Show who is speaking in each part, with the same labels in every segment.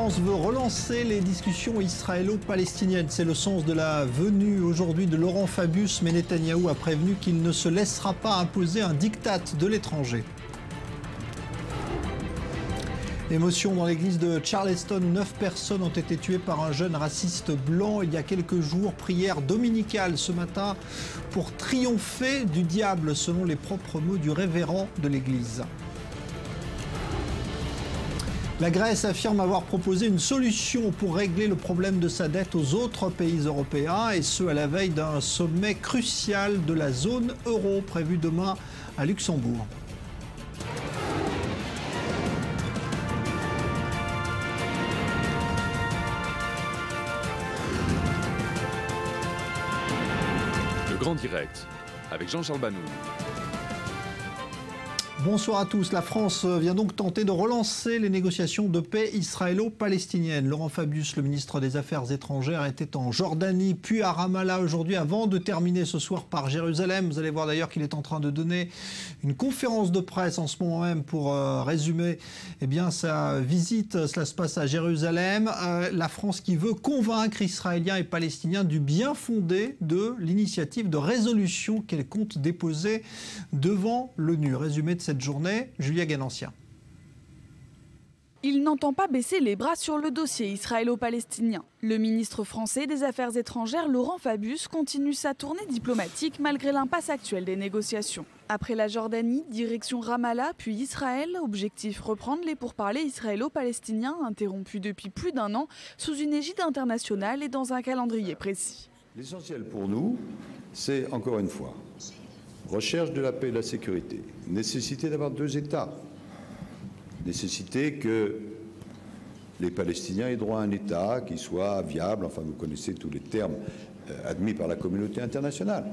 Speaker 1: France veut relancer les discussions israélo-palestiniennes. C'est le sens de la venue aujourd'hui de Laurent Fabius, mais Netanyahou a prévenu qu'il ne se laissera pas imposer un diktat de l'étranger. Émotion dans l'église de Charleston, 9 personnes ont été tuées par un jeune raciste blanc il y a quelques jours. Prière dominicale ce matin pour triompher du diable, selon les propres mots du révérend de l'église. La Grèce affirme avoir proposé une solution pour régler le problème de sa dette aux autres pays européens, et ce à la veille d'un sommet crucial de la zone euro prévu demain à Luxembourg.
Speaker 2: Le Grand Direct avec Jean-Charles Banou.
Speaker 1: Bonsoir à tous. La France vient donc tenter de relancer les négociations de paix israélo-palestiniennes. Laurent Fabius, le ministre des Affaires étrangères, était en Jordanie, puis à Ramallah aujourd'hui, avant de terminer ce soir par Jérusalem. Vous allez voir d'ailleurs qu'il est en train de donner une conférence de presse en ce moment même pour résumer sa visite. Cela se passe à Jérusalem. La France qui veut convaincre Israéliens et Palestiniens du bien fondé de l'initiative de résolution qu'elle compte déposer devant l'ONU. Résumé de cette journée, Julia Ganancia.
Speaker 3: Il n'entend pas baisser les bras sur le dossier israélo-palestinien. Le ministre français des Affaires étrangères, Laurent Fabius, continue sa tournée diplomatique malgré l'impasse actuelle des négociations. Après la Jordanie, direction Ramallah, puis Israël, objectif reprendre les pourparlers israélo-palestiniens interrompus depuis plus d'1 an sous une égide internationale et dans un calendrier précis.
Speaker 4: L'essentiel pour nous, c'est encore une fois recherche de la paix et de la sécurité, nécessité d'avoir 2 États, nécessité que les Palestiniens aient droit à un État qui soit viable, enfin vous connaissez tous les termes admis par la communauté internationale,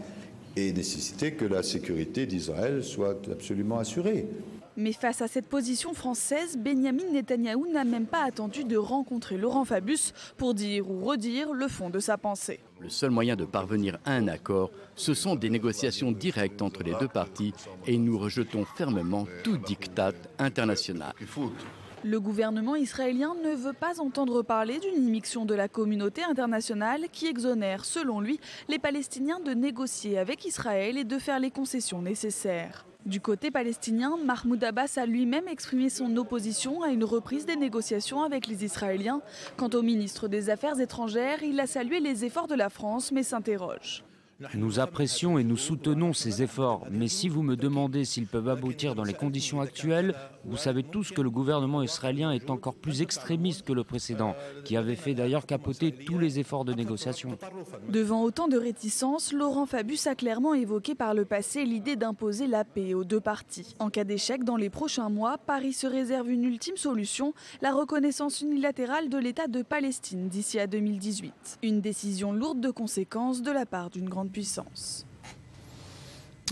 Speaker 4: et nécessité que la sécurité d'Israël soit absolument assurée.
Speaker 3: Mais face à cette position française, Benyamin Netanyahou n'a même pas attendu de rencontrer Laurent Fabius pour dire ou redire le fond de sa pensée.
Speaker 5: Le seul moyen de parvenir à un accord, ce sont des négociations directes entre les 2 parties, et nous rejetons fermement tout diktat international.
Speaker 3: Le gouvernement israélien ne veut pas entendre parler d'une immixtion de la communauté internationale qui exonère, selon lui, les Palestiniens de négocier avec Israël et de faire les concessions nécessaires. Du côté palestinien, Mahmoud Abbas a lui-même exprimé son opposition à une reprise des négociations avec les Israéliens. Quant au ministre des Affaires étrangères, il a salué les efforts de la France mais s'interroge.
Speaker 6: Nous apprécions et nous soutenons ces efforts, mais si vous me demandez s'ils peuvent aboutir dans les conditions actuelles, vous savez tous que le gouvernement israélien est encore plus extrémiste que le précédent, qui avait fait d'ailleurs capoter tous les efforts de négociation.
Speaker 3: Devant autant de réticences, Laurent Fabius a clairement évoqué par le passé l'idée d'imposer la paix aux 2 parties. En cas d'échec dans les prochains mois, Paris se réserve une ultime solution, la reconnaissance unilatérale de l'État de Palestine d'ici à 2018. Une décision lourde de conséquences de la part d'une grande puissance.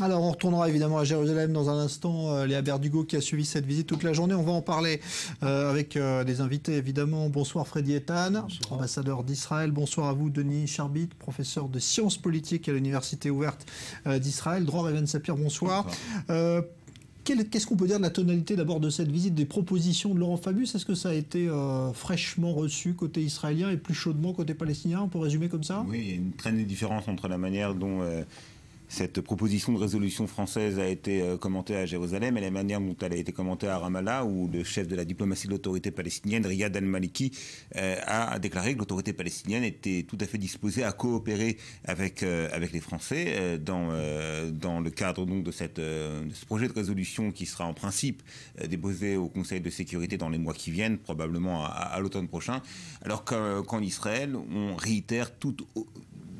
Speaker 1: Alors on retournera évidemment à Jérusalem dans un instant. Léa Berdugo qui a suivi cette visite toute la journée. On va en parler avec des invités évidemment. Bonsoir Freddy Ethan, ambassadeur d'Israël. Bonsoir à vous Denis Charbit, professeur de sciences politiques à l'Université ouverte d'Israël. Dror Even Sapir, bonsoir. Qu'est-ce qu'on peut dire de la tonalité d'abord de cette visite, des propositions de Laurent Fabius? Est-ce que ça a été fraîchement reçu côté israélien et plus chaudement côté palestinien? On peut résumer comme ça?
Speaker 7: Oui, il y a une très nette différence entre la manière dont cette proposition de résolution française a été commentée à Jérusalem et la manière dont elle a été commentée à Ramallah, où le chef de la diplomatie de l'autorité palestinienne, Riyad al-Maliki, a déclaré que l'autorité palestinienne était tout à fait disposée à coopérer avec les Français dans le cadre donc, de ce projet de résolution qui sera en principe déposé au Conseil de sécurité dans les mois qui viennent, probablement à l'automne prochain, alors qu'en Israël, on réitère toute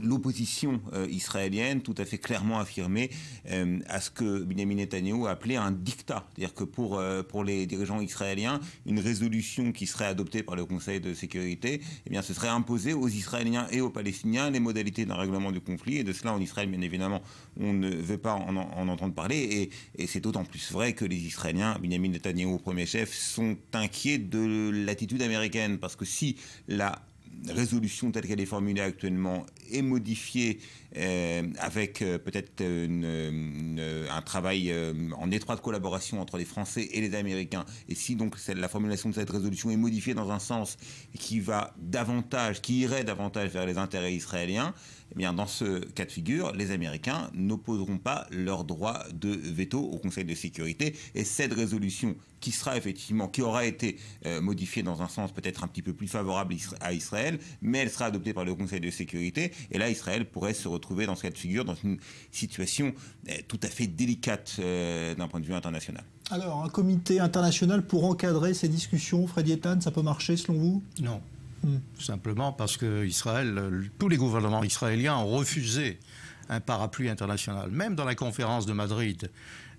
Speaker 7: l'opposition israélienne tout à fait clairement affirmée à ce que Benyamin Netanyahou a appelé un diktat. C'est-à-dire que pour les dirigeants israéliens, une résolution qui serait adoptée par le Conseil de sécurité, eh bien, ce serait imposer aux Israéliens et aux Palestiniens les modalités d'un règlement du conflit. Et de cela, en Israël, bien évidemment, on ne veut pas en entendre parler. Et c'est d'autant plus vrai que les Israéliens, Benyamin Netanyahou au premier chef, sont inquiets de l'attitude américaine. Parce que si la résolution telle qu'elle est formulée actuellement est modifiée avec peut-être un travail en étroite collaboration entre les Français et les Américains, et si donc la formulation de cette résolution est modifiée dans un sens qui irait davantage vers les intérêts israéliens, eh bien dans ce cas de figure, les Américains n'opposeront pas leur droit de veto au Conseil de sécurité, et cette résolution qui aura été modifiée dans un sens peut-être un petit peu plus favorable à Israël, mais elle sera adoptée par le Conseil de sécurité, et là Israël pourrait se retrouver dans ce cas de figure dans une situation tout à fait délicate d'un point de vue international.
Speaker 1: Alors, un comité international pour encadrer ces discussions, Freddy Eitan, ça peut marcher selon vous?
Speaker 8: Non. Simplement parce que tous les gouvernements israéliens ont refusé un parapluie international. Même dans la conférence de Madrid,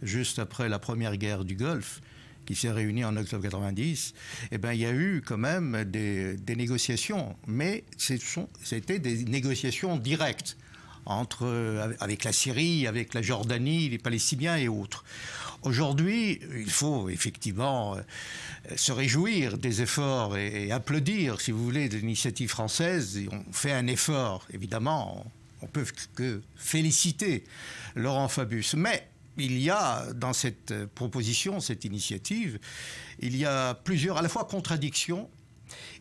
Speaker 8: juste après la première guerre du Golfe, qui s'est réunie en octobre 90, eh ben, il y a eu quand même des négociations, mais c'était des négociations directes avec la Syrie, avec la Jordanie, les Palestiniens et autres. Aujourd'hui, il faut effectivement se réjouir des efforts et applaudir, si vous voulez, de l'initiative française. Et on fait un effort, évidemment, on peut que féliciter Laurent Fabius. Mais il y a dans cette proposition, cette initiative, il y a plusieurs, à la fois contradictions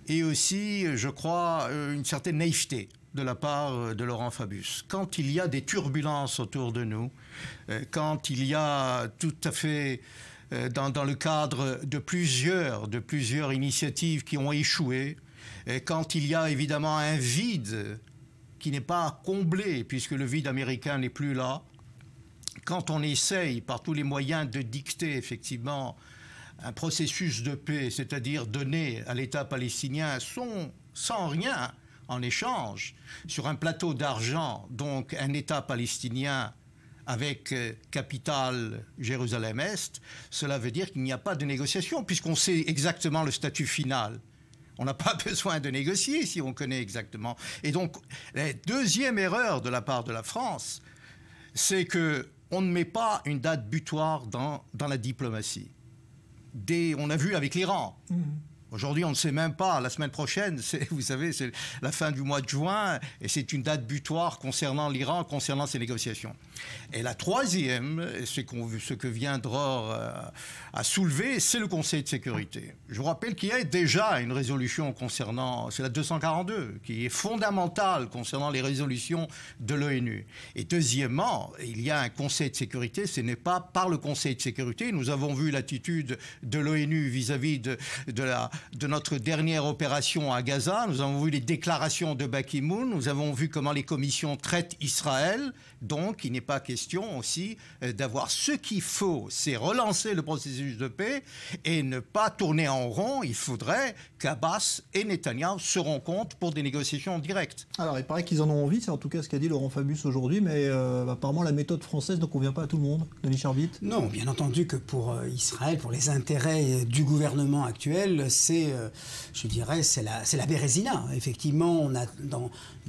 Speaker 8: et aussi, je crois, une certaine naïveté de la part de Laurent Fabius. Quand il y a des turbulences autour de nous, quand il y a tout à fait, dans le cadre de plusieurs initiatives qui ont échoué, quand il y a évidemment un vide qui n'est pas comblé, puisque le vide américain n'est plus là, quand on essaye par tous les moyens de dicter effectivement un processus de paix, c'est-à-dire donner à l'État palestinien sans rien en échange, sur un plateau d'argent, donc un État palestinien avec capitale Jérusalem-Est, cela veut dire qu'il n'y a pas de négociation, puisqu'on sait exactement le statut final. On n'a pas besoin de négocier si on connaît exactement. Et donc, la deuxième erreur de la part de la France, c'est qu'on ne met pas une date butoir dans la diplomatie. On a vu avec l'Iran. Aujourd'hui, on ne sait même pas. La semaine prochaine, vous savez, c'est la fin du mois de juin, et c'est une date butoir concernant l'Iran, concernant ces négociations. Et la troisième, ce que vient Dror à soulever, c'est le Conseil de sécurité. Je vous rappelle qu'il y a déjà une résolution concernant, c'est la 242, qui est fondamentale concernant les résolutions de l'ONU. Et deuxièmement, il y a un Conseil de sécurité, ce n'est pas par le Conseil de sécurité. Nous avons vu l'attitude de l'ONU vis-à-vis de notre dernière opération à Gaza. Nous avons vu les déclarations de Ban Ki-moon. Nous avons vu comment les commissions traitent Israël. Donc, il n'est pas question aussi d'avoir ce qu'il faut, c'est relancer le processus de paix et ne pas tourner en rond. Il faudrait qu'Abbas et Netanyahou se rencontrent pour des négociations directes.
Speaker 1: Alors, il paraît qu'ils en ont envie, c'est en tout cas ce qu'a dit Laurent Fabius aujourd'hui, mais apparemment la méthode française ne convient pas à tout le monde. Denis Charvit?
Speaker 9: Non, bien entendu que pour Israël, pour les intérêts du gouvernement actuel, je dirais, c'est la bérésina. Effectivement, on a,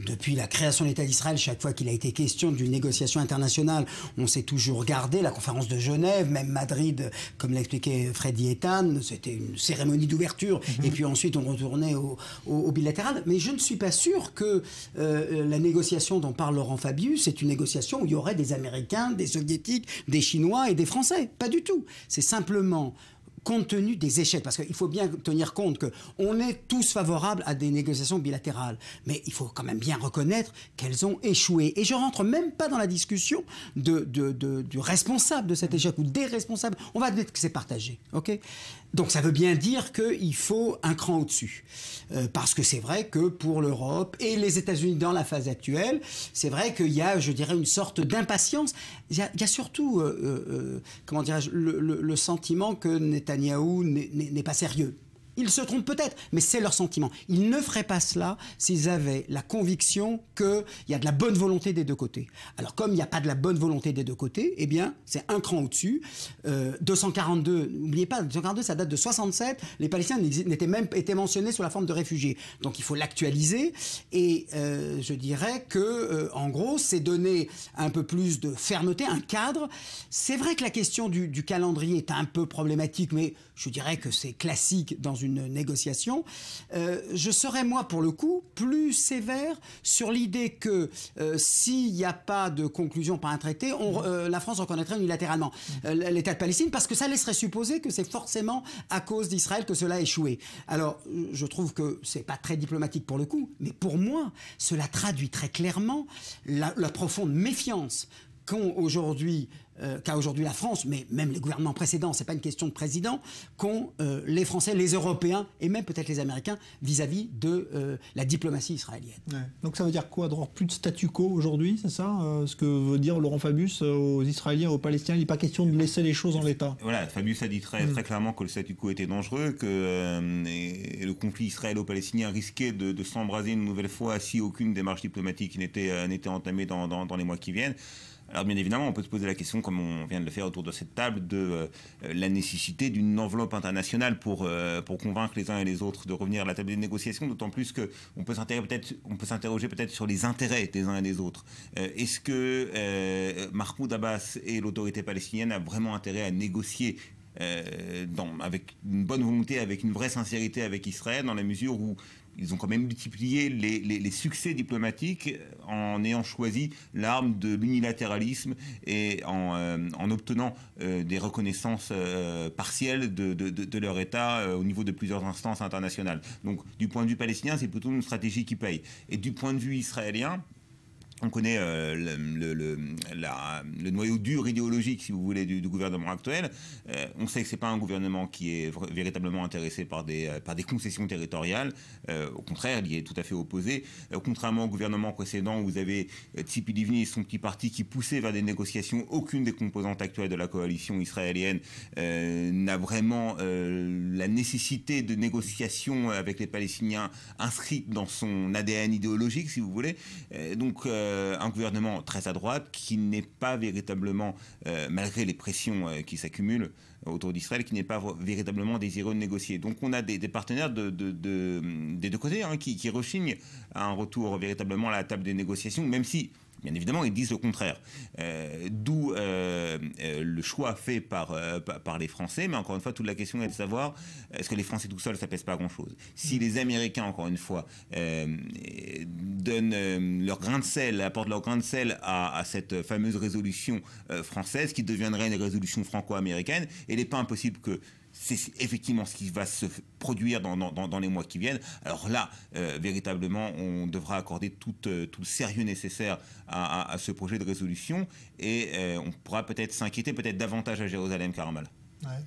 Speaker 9: depuis la création de l'État d'Israël, chaque fois qu'il a été question d'une négociation internationale, on s'est toujours gardé. La conférence de Genève, même Madrid, comme l'a expliqué Freddy Eitan, c'était une cérémonie d'ouverture, et puis ensuite on retournait au bilatéral. Mais je ne suis pas sûr que la négociation dont parle Laurent Fabius, c'est une négociation où il y aurait des Américains, des Soviétiques, des Chinois et des Français. Pas du tout. C'est simplement compte tenu des échecs, parce qu'il faut bien tenir compte qu'on est tous favorables à des négociations bilatérales, mais il faut quand même bien reconnaître qu'elles ont échoué. Et je rentre même pas dans la discussion du responsable de cet échec ou des responsables. On va admettre que c'est partagé, ok ? Donc ça veut bien dire qu'il faut un cran au-dessus. Parce que c'est vrai que pour l'Europe et les États-Unis dans la phase actuelle, c'est vrai qu'il y a, je dirais, une sorte d'impatience. Il y a surtout, comment dirais-je, le sentiment que Netanyahou n'est pas sérieux. Ils se trompent peut-être, mais c'est leur sentiment. Ils ne feraient pas cela s'ils avaient la conviction qu'il y a de la bonne volonté des deux côtés. Alors, comme il n'y a pas de la bonne volonté des deux côtés, eh bien, c'est un cran au-dessus. 242, n'oubliez pas, 242, ça date de 67. Les Palestiniens étaient mentionnés sous la forme de réfugiés. Donc, il faut l'actualiser. Et je dirais que, en gros, c'est donner un peu plus de fermeté, un cadre. C'est vrai que la question du calendrier est un peu problématique, mais je dirais que c'est classique dans une négociation. Je serais, moi, pour le coup, plus sévère sur l'idée que s'il n'y a pas de conclusion par un traité, la France reconnaîtrait unilatéralement l'État de Palestine, parce que ça laisserait supposer que c'est forcément à cause d'Israël que cela a échoué. Alors, je trouve que c'est pas très diplomatique pour le coup, mais pour moi, cela traduit très clairement la profonde méfiance qu'a aujourd'hui la France, mais même les gouvernements précédents, c'est pas une question de président, qu'ont les Français, les Européens et même peut-être les Américains vis-à-vis de la diplomatie israélienne.
Speaker 1: Ouais. Donc ça veut dire quoi, d'avoir plus de statu quo aujourd'hui, c'est ça ce que veut dire Laurent Fabius aux Israéliens, aux Palestiniens? Il n'est pas question de laisser les choses en l'état.
Speaker 7: Voilà, Fabius a dit très clairement que le statu quo était dangereux, que le conflit israélo-palestinien risquait de s'embraser une nouvelle fois si aucune démarche diplomatique n'était entamée dans les mois qui viennent. Alors bien évidemment, on peut se poser la question, comme on vient de le faire autour de cette table, de la nécessité d'une enveloppe internationale pour convaincre les uns et les autres de revenir à la table des négociations, d'autant plus qu'on peut s'interroger peut-être sur les intérêts des uns et des autres. Est-ce que Mahmoud Abbas et l'autorité palestinienne a vraiment intérêt à négocier avec une bonne volonté, avec une vraie sincérité avec Israël, dans la mesure où ils ont quand même multiplié les succès diplomatiques en ayant choisi l'arme de l'unilatéralisme et en obtenant des reconnaissances partielles de leur État au niveau de plusieurs instances internationales. Donc du point de vue palestinien, c'est plutôt une stratégie qui paye. Et du point de vue israélien, on connaît le noyau dur idéologique, si vous voulez, du gouvernement actuel. On sait que ce n'est pas un gouvernement qui est véritablement intéressé par des concessions territoriales. Au contraire, il y est tout à fait opposé. Contrairement au gouvernement précédent, où vous avez Tzipi Livni et son petit parti qui poussaient vers des négociations, aucune des composantes actuelles de la coalition israélienne n'a vraiment la nécessité de négociation avec les Palestiniens inscrite dans son ADN idéologique, si vous voulez. Donc, un gouvernement très à droite qui n'est pas véritablement, malgré les pressions qui s'accumulent autour d'Israël, qui n'est pas véritablement désireux de négocier. Donc on a des partenaires des deux côtés qui rechignent à un retour véritablement à la table des négociations, même si, bien évidemment, ils disent le contraire. D'où le choix fait par les Français. Mais encore une fois, toute la question est de savoir, est-ce que les Français tout seuls, ça pèse pas grand-chose? Si les Américains, encore une fois, donnent leur grain de sel, apportent leur grain de sel à cette fameuse résolution française, qui deviendrait une résolution franco-américaine, il n'est pas impossible que c'est effectivement ce qui va se produire dans les mois qui viennent. Alors là, véritablement, on devra accorder tout le sérieux nécessaire à ce projet de résolution et on pourra peut-être s'inquiéter peut-être davantage à Jérusalem qu'à Ramallah.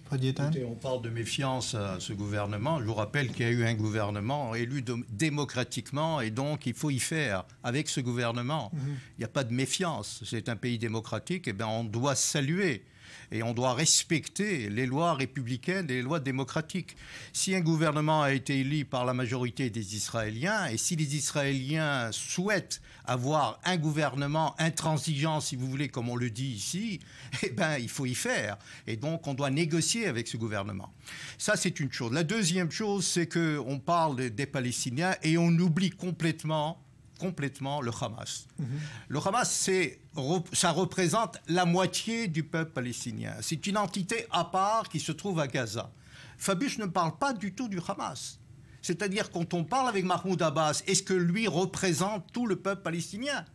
Speaker 8: Écoutez, on parle de méfiance à ce gouvernement. Je vous rappelle qu'il y a eu un gouvernement élu démocratiquement et donc il faut y faire avec ce gouvernement. Il n'y a pas de méfiance. C'est un pays démocratique, et bien on doit saluer et on doit respecter les lois républicaines et les lois démocratiques. Si un gouvernement a été élu par la majorité des Israéliens, et si les Israéliens souhaitent avoir un gouvernement intransigeant, si vous voulez, comme on le dit ici, eh ben, il faut y faire. Et donc, on doit négocier avec ce gouvernement. Ça, c'est une chose. La deuxième chose, c'est qu'on parle des Palestiniens et on oublie complètement le Hamas. Le Hamas, ça représente la moitié du peuple palestinien. C'est une entité à part qui se trouve à Gaza. Fabius ne parle pas du tout du Hamas. C'est-à-dire, quand on parle avec Mahmoud Abbas, est-ce que lui représente tout le peuple palestinien?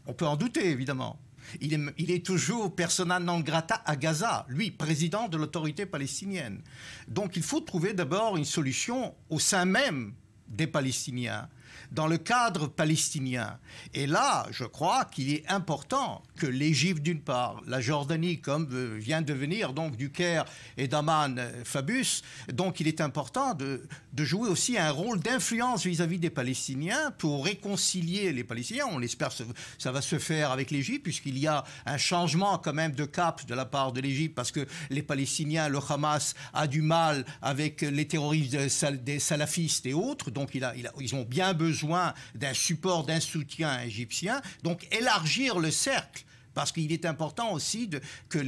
Speaker 8: On peut en douter, évidemment. Il est toujours persona non grata à Gaza, lui, président de l'autorité palestinienne. Donc, il faut trouver d'abord une solution au sein même des Palestiniens, dans le cadre palestinien. Et là, je crois qu'il est important que l'Égypte, d'une part, la Jordanie, comme vient de venir donc du Caire et d'Amman, Fabius, donc il est important de jouer aussi un rôle d'influence vis-à-vis des Palestiniens pour réconcilier les Palestiniens. On espère que ça va se faire avec l'Égypte, puisqu'il y a un changement quand même de cap de la part de l'Égypte, parce que les Palestiniens, le Hamas a du mal avec les terroristes des salafistes et autres, donc ils ont bien besoin d'un support, d'un soutien égyptien. Donc élargir le cercle, parce qu'il est important aussi que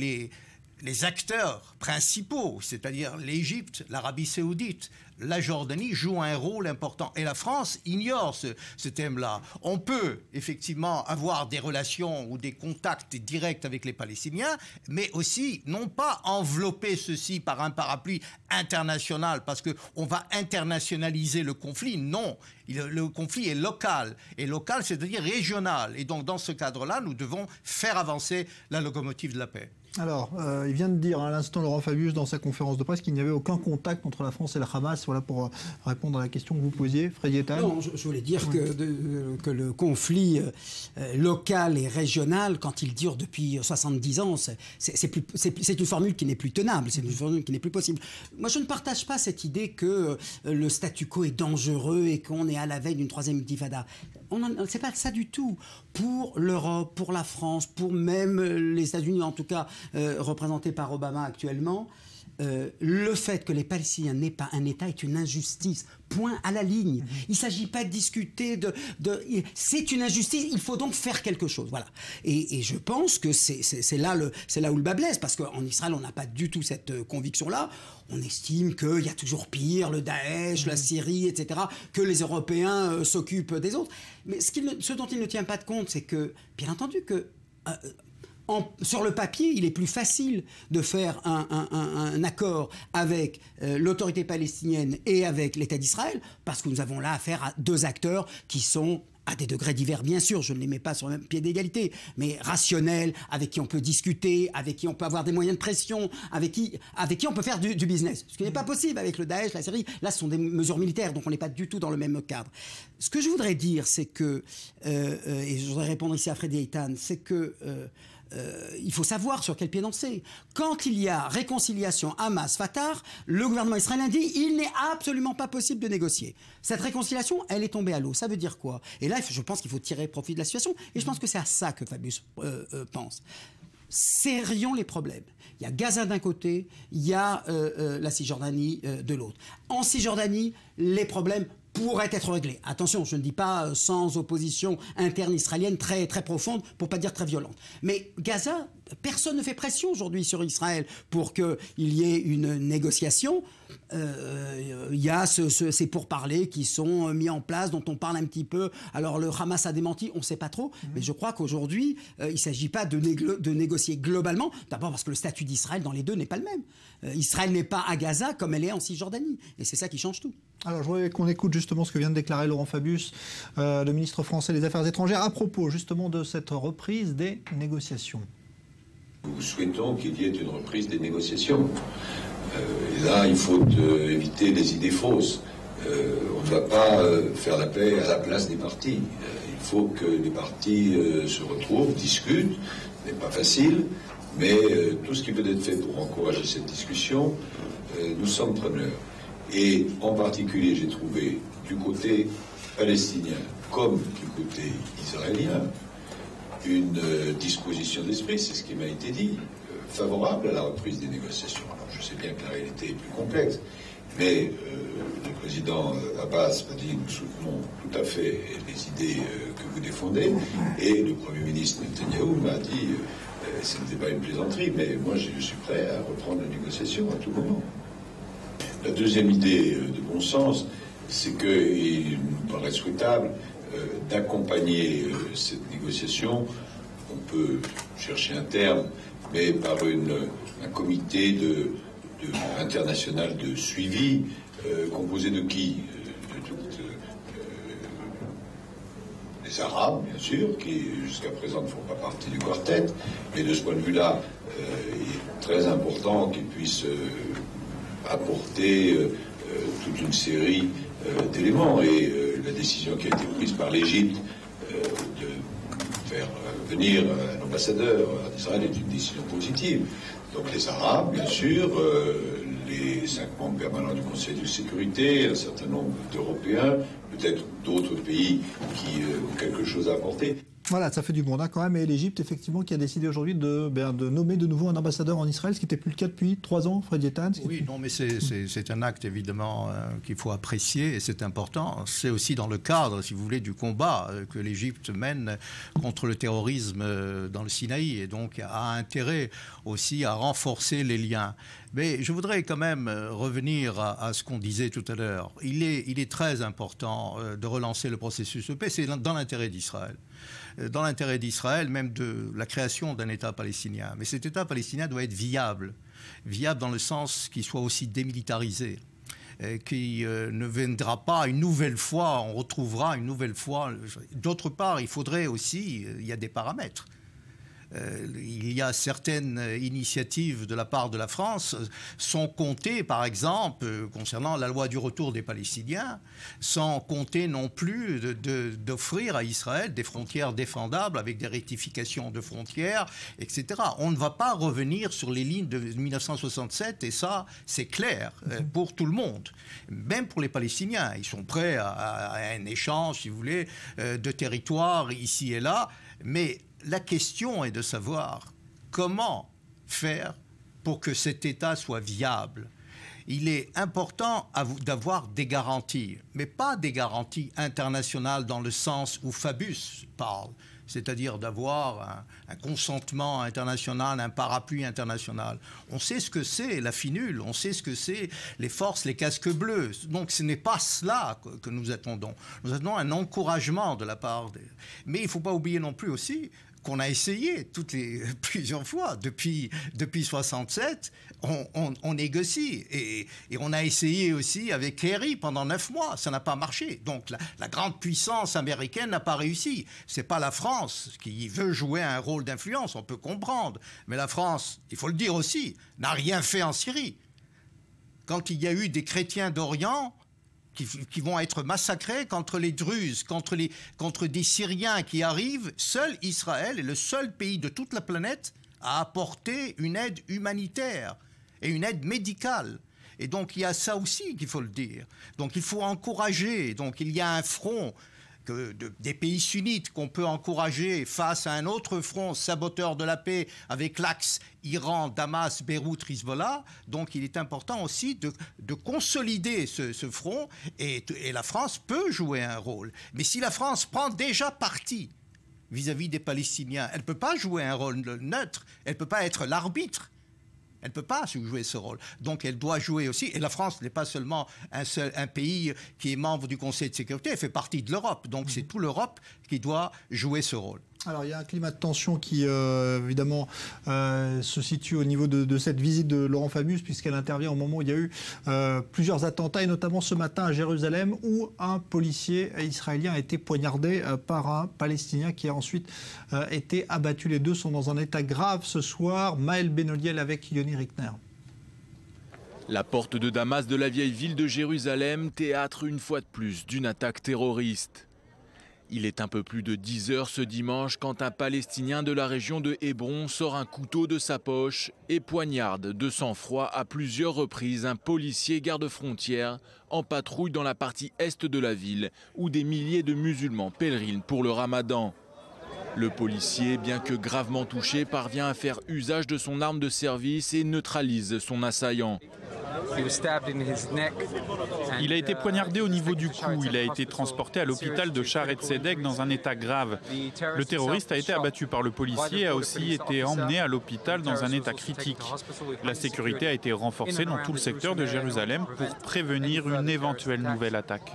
Speaker 8: les acteurs principaux, c'est-à-dire l'Égypte, l'Arabie saoudite, la Jordanie, jouent un rôle important. Et la France ignore ce thème-là. On peut effectivement avoir des relations ou des contacts directs avec les Palestiniens, mais aussi non pas envelopper ceci par un parapluie international, parce qu'on va internationaliser le conflit. Non, le conflit est local. Et local, c'est-à-dire régional. Et donc, dans ce cadre-là, nous devons faire avancer la locomotive de la paix.
Speaker 1: Alors, il vient de dire à l'instant, Laurent Fabius, dans sa conférence de presse, qu'il n'y avait aucun contact entre la France et le Hamas. Voilà pour répondre à la question que vous posiez, Frédéric Ettal.
Speaker 9: Non, je voulais dire que le conflit local et régional, quand il dure depuis 70 ans, c'est une formule qui n'est plus tenable, c'est une formule qui n'est plus possible. Moi, je ne partage pas cette idée que le statu quo est dangereux et qu'on est à la veille d'une troisième intifada. C'est pas ça du tout. Pour l'Europe, pour la France, pour même les États-Unis, en tout cas représentés par Obama actuellement, le fait que les Palestiniens n'aient pas un État est une injustice. Point à la ligne. Il ne s'agit pas de discuter c'est une injustice, il faut donc faire quelque chose. Voilà. Et je pense que c'est là où le bas blesse, parce qu'en Israël, on n'a pas du tout cette conviction-là. On estime qu'il y a toujours pire, le Daesh, la Syrie, etc., que les Européens s'occupent des autres. Mais ce dont il ne tient pas de compte, c'est que, bien entendu, que... sur le papier, il est plus facile de faire un accord avec l'autorité palestinienne et avec l'État d'Israël, parce que nous avons là affaire à deux acteurs qui sont à des degrés divers, bien sûr, je ne les mets pas sur le même pied d'égalité, mais rationnels, avec qui on peut discuter, avec qui on peut avoir des moyens de pression, avec qui on peut faire du business. Ce qui n'est pas possible avec le Daesh, la Syrie. Là, ce sont des mesures militaires, donc on n'est pas du tout dans le même cadre. Ce que je voudrais dire, c'est que, et je voudrais répondre ici à Frédéric Ettal, c'est que il faut savoir sur quel pied danser. Quand il y a réconciliation Hamas-Fatah, le gouvernement israélien dit il n'est absolument pas possible de négocier. Cette réconciliation, elle est tombée à l'eau. Ça veut dire quoi? Et là, je pense qu'il faut tirer profit de la situation. Et je pense que c'est à ça que Fabius pense. Serrions les problèmes. Il y a Gaza d'un côté, il y a la Cisjordanie de l'autre. En Cisjordanie, les problèmes pourrait être réglé. Attention, je ne dis pas sans opposition interne israélienne très, très profonde, pour ne pas dire très violente. Mais Gaza, personne ne fait pression aujourd'hui sur Israël pour qu'il y ait une négociation. Il y a ces pourparlers qui sont mis en place, dont on parle un petit peu. Alors le Hamas a démenti, on ne sait pas trop, mais je crois qu'aujourd'hui, il ne s'agit pas de négocier globalement, d'abord parce que le statut d'Israël dans les deux n'est pas le même. Israël n'est pas à Gaza comme elle est en Cisjordanie, et c'est ça qui change tout.
Speaker 1: Alors je voudrais qu'on écoute justement ce que vient de déclarer Laurent Fabius, le ministre français des Affaires étrangères, à propos justement de cette reprise des négociations.
Speaker 4: Nous souhaitons qu'il y ait une reprise des négociations. Et là, il faut éviter les idées fausses. On ne va pas faire la paix à la place des partis. Il faut que les partis se retrouvent, discutent. Ce n'est pas facile, mais tout ce qui peut être fait pour encourager cette discussion, nous sommes preneurs. Et en particulier, j'ai trouvé du côté palestinien comme du côté israélien une disposition d'esprit, c'est ce qui m'a été dit, favorable à la reprise des négociations. Alors je sais bien que la réalité est plus complexe, mais le président Abbas m'a dit nous soutenons tout à fait les idées que vous défendez, et le Premier ministre Netanyahou m'a dit ce n'était pas une plaisanterie, mais moi je suis prêt à reprendre la négociation à tout moment. La deuxième idée de bon sens, c'est qu'il nous paraît souhaitable d'accompagner cette négociation. On peut chercher un terme, mais par un comité international de suivi composé de qui? Les Arabes, bien sûr, qui jusqu'à présent ne font pas partie du quartet, mais de ce point de vue-là, il est très important qu'ils puissent apporter toute une série d'éléments. Et la décision qui a été prise par l'Égypte de faire venir un ambassadeur en Israël est une décision positive. Donc les Arabes, bien sûr, les 5 membres permanents du Conseil de sécurité, un certain nombre d'Européens, peut-être d'autres pays qui ont quelque chose à apporter.
Speaker 1: Voilà, ça fait du monde quand même. Et l'Égypte, effectivement, qui a décidé aujourd'hui de nommer de nouveau un ambassadeur en Israël, ce qui n'était plus le cas depuis 3 ans, Fred Yetan.
Speaker 8: Oui, non, mais c'est un acte évidemment qu'il faut apprécier et c'est important. C'est aussi dans le cadre, si vous voulez, du combat que l'Égypte mène contre le terrorisme dans le Sinaï et donc a intérêt aussi à renforcer les liens. Mais je voudrais quand même revenir à ce qu'on disait tout à l'heure. Il est très important de relancer le processus de paix. C'est dans l'intérêt d'Israël. Dans l'intérêt d'Israël, même de la création d'un État palestinien. Mais cet État palestinien doit être viable. Viable dans le sens qu'il soit aussi démilitarisé. Qui ne viendra pas une nouvelle fois, on retrouvera une nouvelle fois. D'autre part, il faudrait aussi, il y a des paramètres. Il y a certaines initiatives de la part de la France sont comptées, par exemple, concernant la loi du retour des Palestiniens, sans compter non plus d'offrir à Israël des frontières défendables avec des rectifications de frontières, etc. On ne va pas revenir sur les lignes de 1967 et ça, c'est clair pour tout le monde, même pour les Palestiniens. Ils sont prêts à un échange, si vous voulez, de territoires ici et là, mais la question est de savoir comment faire pour que cet État soit viable. Il est important d'avoir des garanties, mais pas des garanties internationales dans le sens où Fabius parle, c'est-à-dire d'avoir un consentement international, un parapluie international. On sait ce que c'est la finule, on sait ce que c'est les forces, les casques bleus. Donc ce n'est pas cela que nous attendons. Nous attendons un encouragement de la part des... Mais il ne faut pas oublier non plus aussi qu'on a essayé plusieurs fois depuis 1967, on négocie et on a essayé aussi avec Kerry pendant 9 mois, ça n'a pas marché. Donc la grande puissance américaine n'a pas réussi. C'est pas la France qui veut jouer un rôle d'influence, on peut comprendre, mais la France, il faut le dire aussi, n'a rien fait en Syrie. Quand il y a eu des chrétiens d'Orient qui vont être massacrés contre les Druzes, contre des Syriens qui arrivent, seul Israël est le seul pays de toute la planète à apporter une aide humanitaire et une aide médicale. Et donc il y a ça aussi qu'il faut le dire. Donc il faut encourager. Donc il y a un front des pays sunnites qu'on peut encourager face à un autre front saboteur de la paix avec l'axe Iran, Damas, Beyrouth, Hezbollah. Donc il est important aussi de consolider ce front et la France peut jouer un rôle. Mais si la France prend déjà parti vis-à-vis des Palestiniens, elle ne peut pas jouer un rôle neutre, elle ne peut pas être l'arbitre. Elle ne peut pas jouer ce rôle. Donc elle doit jouer aussi. Et la France n'est pas seulement un pays qui est membre du Conseil de sécurité, elle fait partie de l'Europe. Donc c'est toute l'Europe qui doit jouer ce rôle.
Speaker 1: Alors il y a un climat de tension qui évidemment se situe au niveau de cette visite de Laurent Fabius, puisqu'elle intervient au moment où il y a eu plusieurs attentats, et notamment ce matin à Jérusalem, où un policier israélien a été poignardé par un Palestinien qui a ensuite été abattu. Les deux sont dans un état grave ce soir. Maël Benoliel avec Yoni Rickner.
Speaker 10: La porte de Damas de la vieille ville de Jérusalem, théâtre une fois de plus d'une attaque terroriste. Il est un peu plus de 10 heures ce dimanche quand un Palestinien de la région de Hébron sort un couteau de sa poche et poignarde de sang-froid à plusieurs reprises un policier garde-frontière en patrouille dans la partie est de la ville où des milliers de musulmans pèlerinent pour le ramadan. Le policier, bien que gravement touché, parvient à faire usage de son arme de service et neutralise son assaillant.
Speaker 11: Il a été poignardé au niveau du cou. Il a été transporté à l'hôpital de Shaare Zedek dans un état grave. Le terroriste a été abattu par le policier et a aussi été emmené à l'hôpital dans un état critique. La sécurité a été renforcée dans tout le secteur de Jérusalem pour prévenir une éventuelle nouvelle attaque.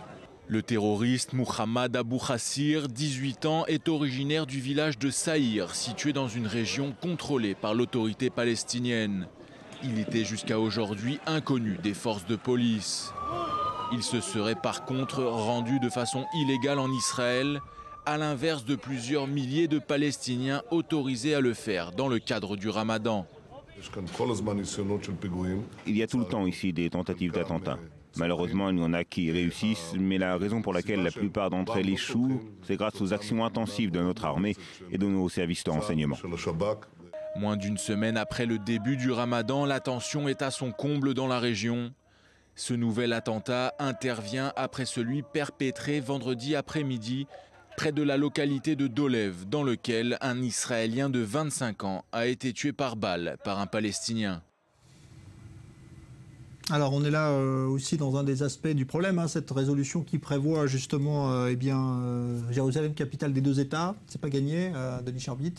Speaker 10: Le terroriste Mohamed Abou Khassir, 18 ans, est originaire du village de Saïr, situé dans une région contrôlée par l'autorité palestinienne. Il était jusqu'à aujourd'hui inconnu des forces de police. Il se serait par contre rendu de façon illégale en Israël, à l'inverse de plusieurs milliers de Palestiniens autorisés à le faire dans le cadre du Ramadan.
Speaker 7: Il y a tout le temps ici des tentatives d'attentats. Malheureusement, il y en a qui réussissent, mais la raison pour laquelle la plupart d'entre elles échouent, c'est grâce aux actions intensives de notre armée et de nos services de renseignement.
Speaker 10: Moins d'une semaine après le début du Ramadan, la tension est à son comble dans la région. Ce nouvel attentat intervient après celui perpétré vendredi après-midi près de la localité de Dolev, dans lequel un Israélien de 25 ans a été tué par balle par un Palestinien.
Speaker 1: Alors on est là aussi dans un des aspects du problème, hein, cette résolution qui prévoit justement Jérusalem capitale des deux États. C'est pas gagné, Denis Charbit?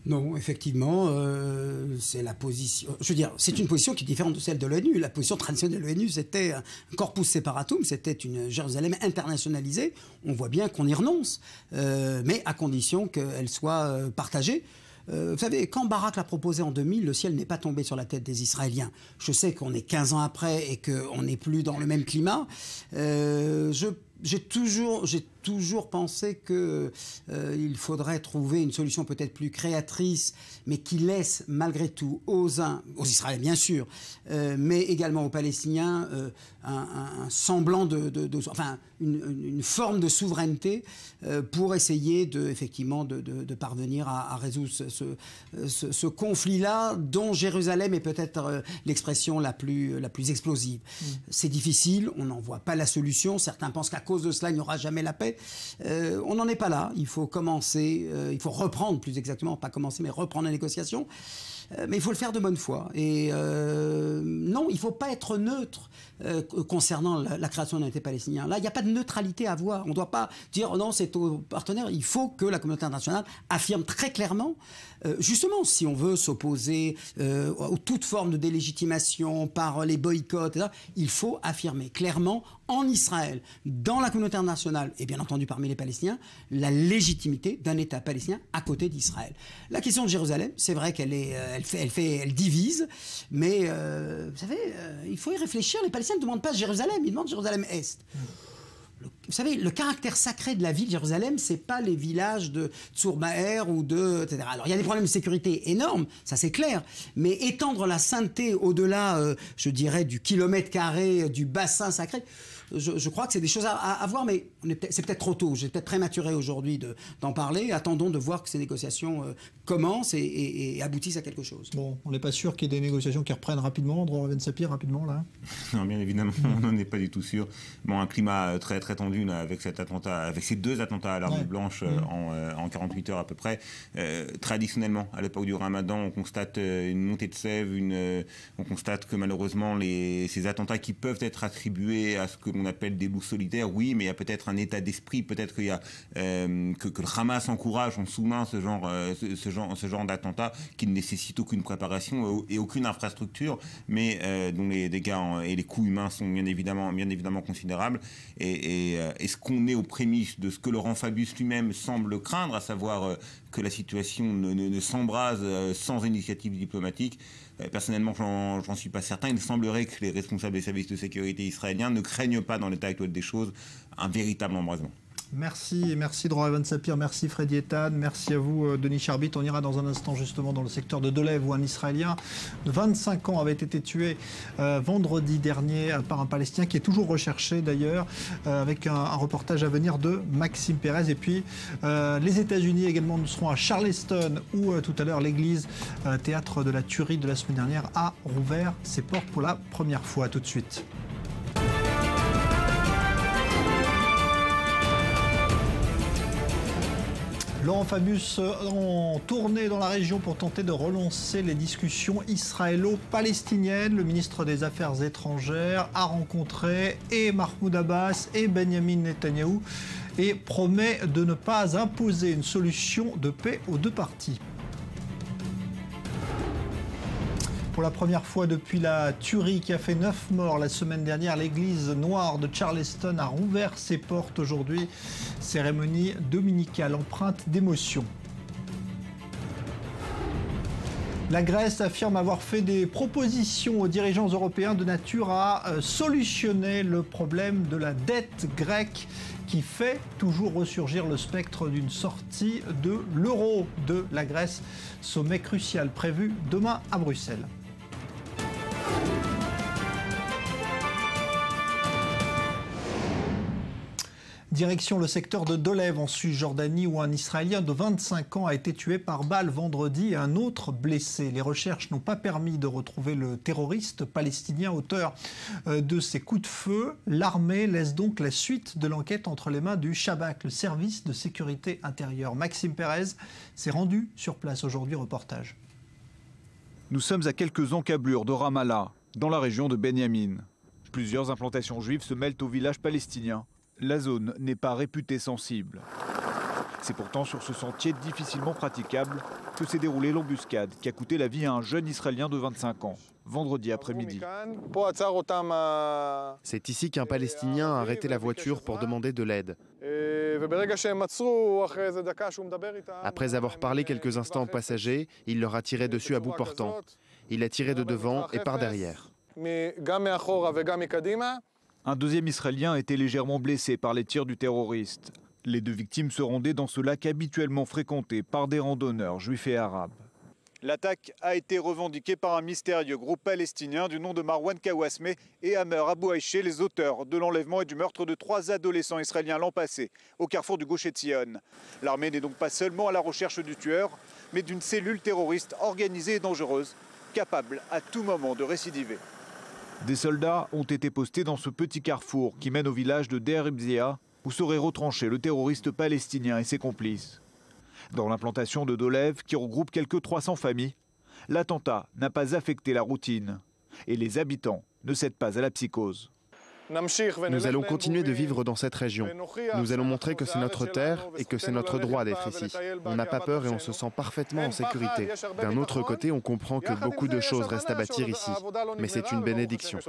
Speaker 9: Non, effectivement, c'est la position. Je veux dire, c'est une position qui est différente de celle de l'ONU. La position traditionnelle de l'ONU, c'était un corpus separatum, c'était une Jérusalem internationalisée. On voit bien qu'on y renonce, mais à condition qu'elle soit partagée. Vous savez, quand Barak l'a proposé en 2000, le ciel n'est pas tombé sur la tête des Israéliens. Je sais qu'on est 15 ans après et qu'on n'est plus dans le même climat. J'ai toujours pensé qu'il faudrait trouver une solution peut-être plus créatrice, mais qui laisse malgré tout aux Israéliens bien sûr, mais également aux Palestiniens, un semblant enfin une forme de souveraineté pour essayer effectivement de parvenir à résoudre ce conflit-là, dont Jérusalem est peut-être l'expression la plus explosive. C'est difficile, on n'en voit pas la solution. Certains pensent qu'à cause de cela, il n'y aura jamais la paix. On n'en est pas là. Il faut commencer, il faut reprendre plus exactement, pas commencer, mais reprendre la négociation. Mais il faut le faire de bonne foi. Et non, il ne faut pas être neutre concernant la création d'un État palestinien. Là, il n'y a pas de neutralité à avoir. On ne doit pas dire non, c'est aux partenaires. Il faut que la communauté internationale affirme très clairement, justement, si on veut s'opposer à toute forme de délégitimation par les boycotts, etc., il faut affirmer clairement en Israël, dans la communauté internationale et bien entendu parmi les Palestiniens, la légitimité d'un État palestinien à côté d'Israël. La question de Jérusalem, c'est vrai qu'elle elle divise, mais vous savez, il faut y réfléchir. Les Palestiniens ne demandent pas Jérusalem, ils demandent Jérusalem-Est. Vous savez, le caractère sacré de la ville de Jérusalem, c'est pas les villages de Tzur Maher ou etc. Alors, il y a des problèmes de sécurité énormes, ça c'est clair, mais étendre la sainteté au-delà, je dirais, du kilomètre carré, du bassin sacré, je crois que c'est des choses à voir, mais c'est peut-être trop tôt. J'ai peut-être prématuré aujourd'hui d'en parler. Attendons de voir que ces négociations commencent et aboutissent à quelque chose.
Speaker 1: Bon, on n'est pas sûr qu'il y ait des négociations qui reprennent rapidement, Dror Ben-Sapir, rapidement, là?
Speaker 7: Non, bien évidemment, on n'en est pas du tout sûr. Bon, un climat très, très tendu là, avec cet attentat, avec ces deux attentats à l'arme blanche en 48 heures à peu près. Traditionnellement, à l'époque du Ramadan, on constate une montée de sève, on constate que malheureusement, ces attentats qui peuvent être attribués à ce que l'on appelle des loups solitaires, oui, mais il y a peut-être un état d'esprit, peut-être qu'il y a que le Hamas encourage en sous-main ce genre d'attentats qui ne nécessite aucune préparation et aucune infrastructure, mais dont les dégâts et les coûts humains sont bien évidemment considérables. Et est-ce qu'on est aux prémices de ce que Laurent Fabius lui-même semble craindre, à savoir que la situation ne s'embrase sans initiative diplomatique? Personnellement, j'en suis pas certain. Il semblerait que les responsables des services de sécurité israéliens ne craignent pas, dans l'état actuel des choses, un véritable embrasement.
Speaker 1: Merci Dror Ben-Sapir, merci Freddy Ethan, merci à vous Denis Charbit. On ira dans un instant justement dans le secteur de Dolev où un Israélien de 25 ans avait été tué vendredi dernier par un Palestinien qui est toujours recherché d'ailleurs, avec un reportage à venir de Maxime Pérez. Et puis les États-Unis également, nous serons à Charleston où tout à l'heure l'église théâtre de la tuerie de la semaine dernière a rouvert ses portes pour la première fois. Tout de suite. Laurent Fabius en tournée dans la région pour tenter de relancer les discussions israélo-palestiniennes. Le ministre des Affaires étrangères a rencontré et Mahmoud Abbas et Benjamin Netanyahou et promet de ne pas imposer une solution de paix aux deux parties. Pour la première fois depuis la tuerie qui a fait 9 morts la semaine dernière, l'église noire de Charleston a rouvert ses portes aujourd'hui. Cérémonie dominicale empreinte d'émotion. La Grèce affirme avoir fait des propositions aux dirigeants européens de nature à solutionner le problème de la dette grecque qui fait toujours ressurgir le spectre d'une sortie de l'euro de la Grèce. Sommet crucial prévu demain à Bruxelles. Direction le secteur de Dolev en Cisjordanie où un Israélien de 25 ans a été tué par balle vendredi et un autre blessé. Les recherches n'ont pas permis de retrouver le terroriste palestinien auteur de ces coups de feu. L'armée laisse donc la suite de l'enquête entre les mains du Shabak, le service de sécurité intérieure. Maxime Pérez s'est rendu sur place aujourd'hui. Reportage.
Speaker 12: Nous sommes à quelques encablures de Ramallah, dans la région de Benyamin. Plusieurs implantations juives se mêlent au village palestinien. La zone n'est pas réputée sensible. C'est pourtant sur ce sentier difficilement praticable que s'est déroulée l'embuscade qui a coûté la vie à un jeune Israélien de 25 ans, vendredi après-midi.
Speaker 13: C'est ici qu'un Palestinien a arrêté la voiture pour demander de l'aide. Après avoir parlé quelques instants aux passagers, il leur a tiré dessus à bout portant. Il a tiré de devant et par derrière.
Speaker 12: Un deuxième Israélien a été légèrement blessé par les tirs du terroriste. Les deux victimes se rendaient dans ce lac habituellement fréquenté par des randonneurs juifs et arabes. L'attaque a été revendiquée par un mystérieux groupe palestinien du nom de Marwan Kawasme et Amer Abou Aïché, les auteurs de l'enlèvement et du meurtre de 3 adolescents israéliens l'an passé, au carrefour du Gush Etzion. L'armée n'est donc pas seulement à la recherche du tueur, mais d'une cellule terroriste organisée et dangereuse, capable à tout moment de récidiver. Des soldats ont été postés dans ce petit carrefour qui mène au village de Der Ibzia, où serait retranché le terroriste palestinien et ses complices. Dans l'implantation de Dolev, qui regroupe quelques 300 familles, l'attentat n'a pas affecté la routine et les habitants ne cèdent pas à la psychose.
Speaker 13: Nous allons continuer de vivre dans cette région. Nous allons montrer que c'est notre terre et que c'est notre droit d'être ici. On n'a pas peur et on se sent parfaitement en sécurité. D'un autre côté, on comprend que beaucoup de choses restent à bâtir ici. Mais c'est une bénédiction.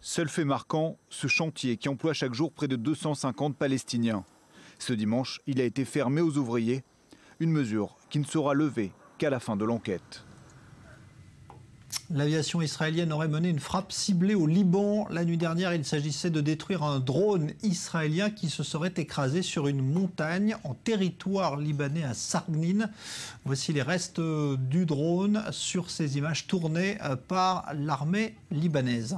Speaker 12: Seul fait marquant, ce chantier qui emploie chaque jour près de 250 Palestiniens. Ce dimanche, il a été fermé aux ouvriers. Une mesure qui ne sera levée qu'à la fin de l'enquête.
Speaker 1: L'aviation israélienne aurait mené une frappe ciblée au Liban. La nuit dernière, il s'agissait de détruire un drone israélien qui se serait écrasé sur une montagne en territoire libanais à Sargnin. Voici les restes du drone sur ces images tournées par l'armée libanaise.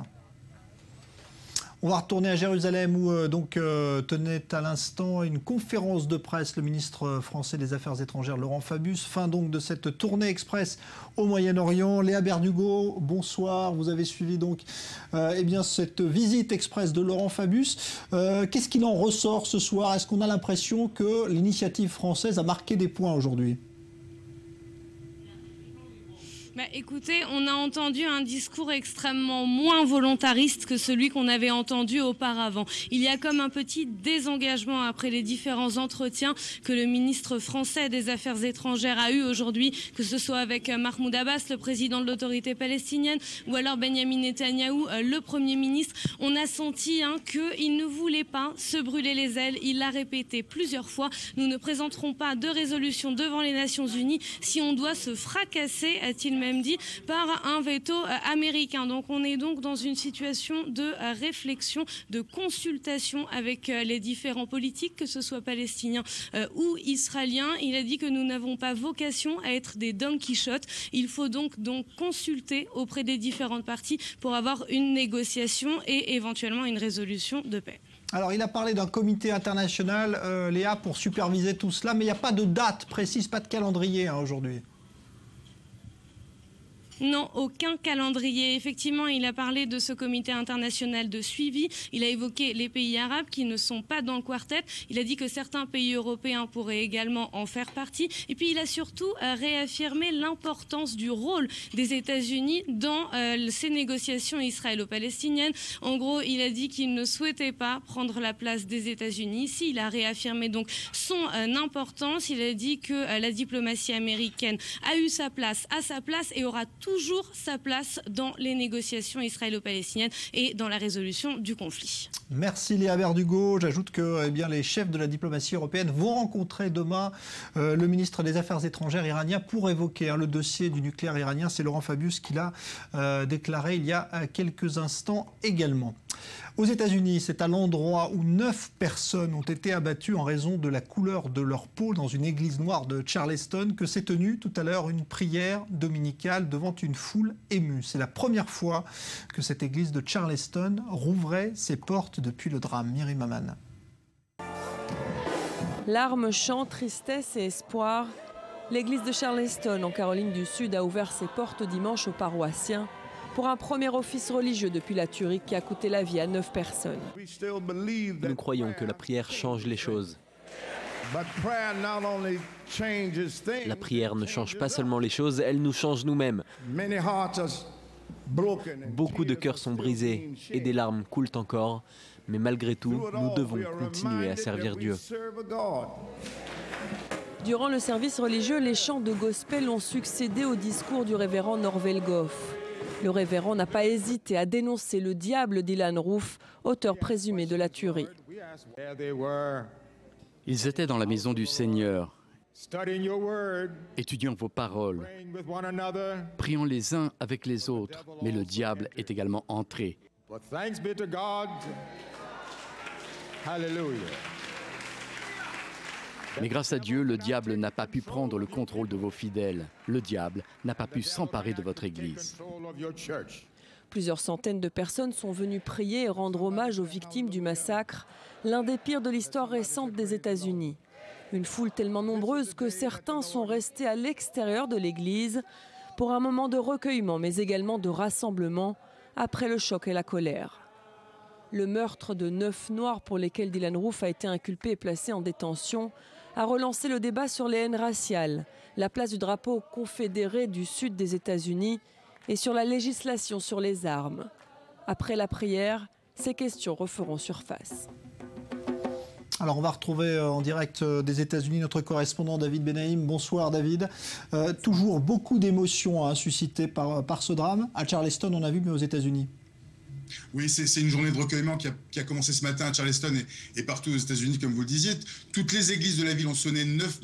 Speaker 1: On va retourner à Jérusalem où tenait à l'instant une conférence de presse le ministre français des Affaires étrangères Laurent Fabius. Fin donc de cette tournée express au Moyen-Orient. Léa Berdugo, bonsoir. Vous avez suivi donc cette visite express de Laurent Fabius. Qu'est-ce qu'il en ressort ce soir? Est-ce qu'on a l'impression que l'initiative française a marqué des points aujourd'hui?
Speaker 14: Écoutez, on a entendu un discours extrêmement moins volontariste que celui qu'on avait entendu auparavant. Il y a comme un petit désengagement après les différents entretiens que le ministre français des Affaires étrangères a eu aujourd'hui, que ce soit avec Mahmoud Abbas, le président de l'autorité palestinienne, ou alors Benyamin Netanyahou, le Premier ministre. On a senti qu'il ne voulait pas se brûler les ailes. Il l'a répété plusieurs fois. Nous ne présenterons pas de résolution devant les Nations Unies si on doit se fracasser, a-t-il même dit, par un veto américain. Donc on est donc dans une situation de réflexion, de consultation avec les différents politiques, que ce soit palestiniens ou israéliens. Il a dit que nous n'avons pas vocation à être des Don Quichotte. Il faut donc consulter auprès des différentes parties pour avoir une négociation et éventuellement une résolution de paix.
Speaker 1: Alors, il a parlé d'un comité international, Léa, pour superviser tout cela, mais il n'y a pas de date précise, pas de calendrier aujourd'hui.
Speaker 14: Non, aucun calendrier. Effectivement, il a parlé de ce comité international de suivi. Il a évoqué les pays arabes qui ne sont pas dans le quartet. Il a dit que certains pays européens pourraient également en faire partie. Et puis, il a surtout réaffirmé l'importance du rôle des États-Unis dans ces négociations israélo-palestiniennes. En gros, il a dit qu'il ne souhaitait pas prendre la place des États-Unis. Ici, il a réaffirmé donc son importance. Il a dit que la diplomatie américaine a eu sa place, à sa place et aura toujours sa place dans les négociations israélo-palestiniennes et dans la résolution du conflit.
Speaker 1: Merci Léa Berdugo. J'ajoute que les chefs de la diplomatie européenne vont rencontrer demain le ministre des Affaires étrangères iranien pour évoquer le dossier du nucléaire iranien. C'est Laurent Fabius qui l'a déclaré il y a quelques instants également. Aux États-Unis, c'est à l'endroit où 9 personnes ont été abattues en raison de la couleur de leur peau dans une église noire de Charleston que s'est tenue tout à l'heure une prière dominicale devant une foule émue. C'est la première fois que cette église de Charleston rouvrait ses portes depuis le drame. Myriam Aman.
Speaker 15: Larmes, chants, tristesse et espoir. L'église de Charleston, en Caroline du Sud, a ouvert ses portes dimanche aux paroissiens pour un premier office religieux depuis la tuerie qui a coûté la vie à 9 personnes.
Speaker 16: Nous croyons que la prière change les choses. La prière ne change pas seulement les choses, elle nous change nous-mêmes. Beaucoup de cœurs sont brisés et des larmes coulent encore, mais malgré tout, nous devons continuer à servir Dieu.
Speaker 15: Durant le service religieux, les chants de gospel ont succédé au discours du révérend Norvel Goff. Le révérend n'a pas hésité à dénoncer le diable d'Ilan Roof, auteur présumé de la tuerie.
Speaker 5: Ils étaient dans la maison du Seigneur, étudiant vos paroles, priant les uns avec les autres, mais le diable est également entré. Mais grâce à Dieu, le diable n'a pas pu prendre le contrôle de vos fidèles. Le diable n'a pas pu s'emparer de votre Église.
Speaker 15: Plusieurs centaines de personnes sont venues prier et rendre hommage aux victimes du massacre, l'un des pires de l'histoire récente des États-Unis. Une foule tellement nombreuse que certains sont restés à l'extérieur de l'église pour un moment de recueillement, mais également de rassemblement après le choc et la colère. Le meurtre de 9 Noirs pour lesquels Dylann Roof a été inculpé et placé en détention a relancé le débat sur les haines raciales, la place du drapeau confédéré du sud des États-Unis et sur la législation sur les armes. Après la prière, ces questions referont surface.
Speaker 1: Alors on va retrouver en direct des États-Unis notre correspondant David Benaïm. Bonsoir David. Toujours beaucoup d'émotions suscitées par ce drame. À Charleston on a vu, mais aux États-Unis.
Speaker 17: Oui, c'est une journée de recueillement qui a commencé ce matin à Charleston et partout aux États-Unis, comme vous le disiez. Toutes les églises de la ville ont sonné 9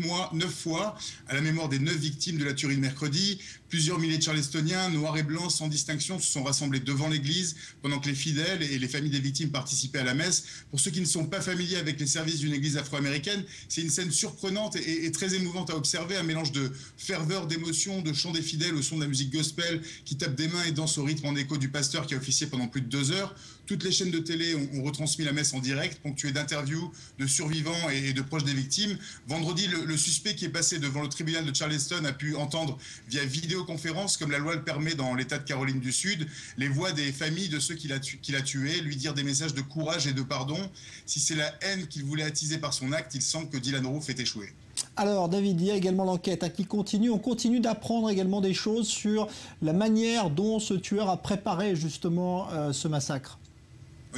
Speaker 17: fois à la mémoire des 9 victimes de la tuerie de mercredi. Plusieurs milliers de Charlestoniens, noirs et blancs, sans distinction, se sont rassemblés devant l'église pendant que les fidèles et les familles des victimes participaient à la messe. Pour ceux qui ne sont pas familiers avec les services d'une église afro-américaine, c'est une scène surprenante et très émouvante à observer, un mélange de ferveur, d'émotion, de chant des fidèles au son de la musique gospel qui tape des mains et danse au rythme en écho du pasteur qui a officié pendant plus de 2 heures. Toutes les chaînes de télé ont retransmis la messe en direct, ponctuée d'interviews, de survivants et de proches des victimes. Vendredi, le suspect qui est passé devant le tribunal de Charleston a pu entendre via vidéoconférence, comme la loi le permet dans l'État de Caroline du Sud, les voix des familles de ceux qu'il a tués, lui dire des messages de courage et de pardon. Si c'est la haine qu'il voulait attiser par son acte, il semble que Dylann Roof ait échoué.
Speaker 1: Alors David, il y a également l'enquête qui continue. On continue d'apprendre également des choses sur la manière dont ce tueur a préparé justement ce massacre.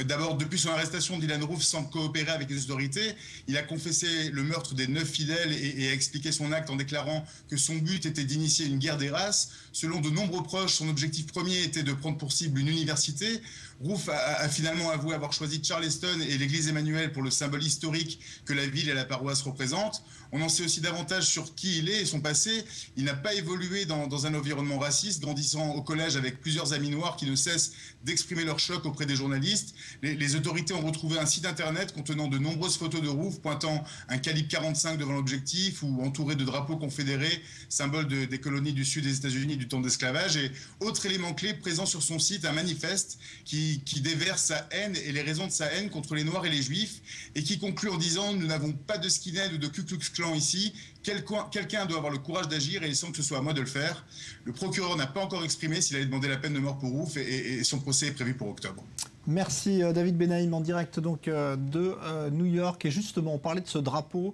Speaker 17: D'abord, depuis son arrestation, Dylann Roof semble coopérer avec les autorités. Il a confessé le meurtre des 9 fidèles et a expliqué son acte en déclarant que son but était d'initier une guerre des races. Selon de nombreux proches, son objectif premier était de prendre pour cible une université. Roof a finalement avoué avoir choisi Charleston et l'église Emmanuel pour le symbole historique que la ville et la paroisse représentent. On en sait aussi davantage sur qui il est et son passé. Il n'a pas évolué dans un environnement raciste, grandissant au collège avec plusieurs amis noirs qui ne cessent d'exprimer leur choc auprès des journalistes. Les autorités ont retrouvé un site internet contenant de nombreuses photos de Roof pointant un calibre 45 devant l'objectif ou entouré de drapeaux confédérés, symbole des colonies du sud des États-Unis du temps d'esclavage. Et autre élément clé présent sur son site, un manifeste qui déverse sa haine et les raisons de sa haine contre les Noirs et les Juifs et qui conclut en disant « Nous n'avons pas de skinhead ou de Ku Klux Klan ici. Quelqu'un doit avoir le courage d'agir et il semble que ce soit à moi de le faire. » Le procureur n'a pas encore exprimé s'il allait demander la peine de mort pour Roof et son procès est prévu pour octobre.
Speaker 1: Merci David Benaïm en direct donc de New York. Et justement, on parlait de ce drapeau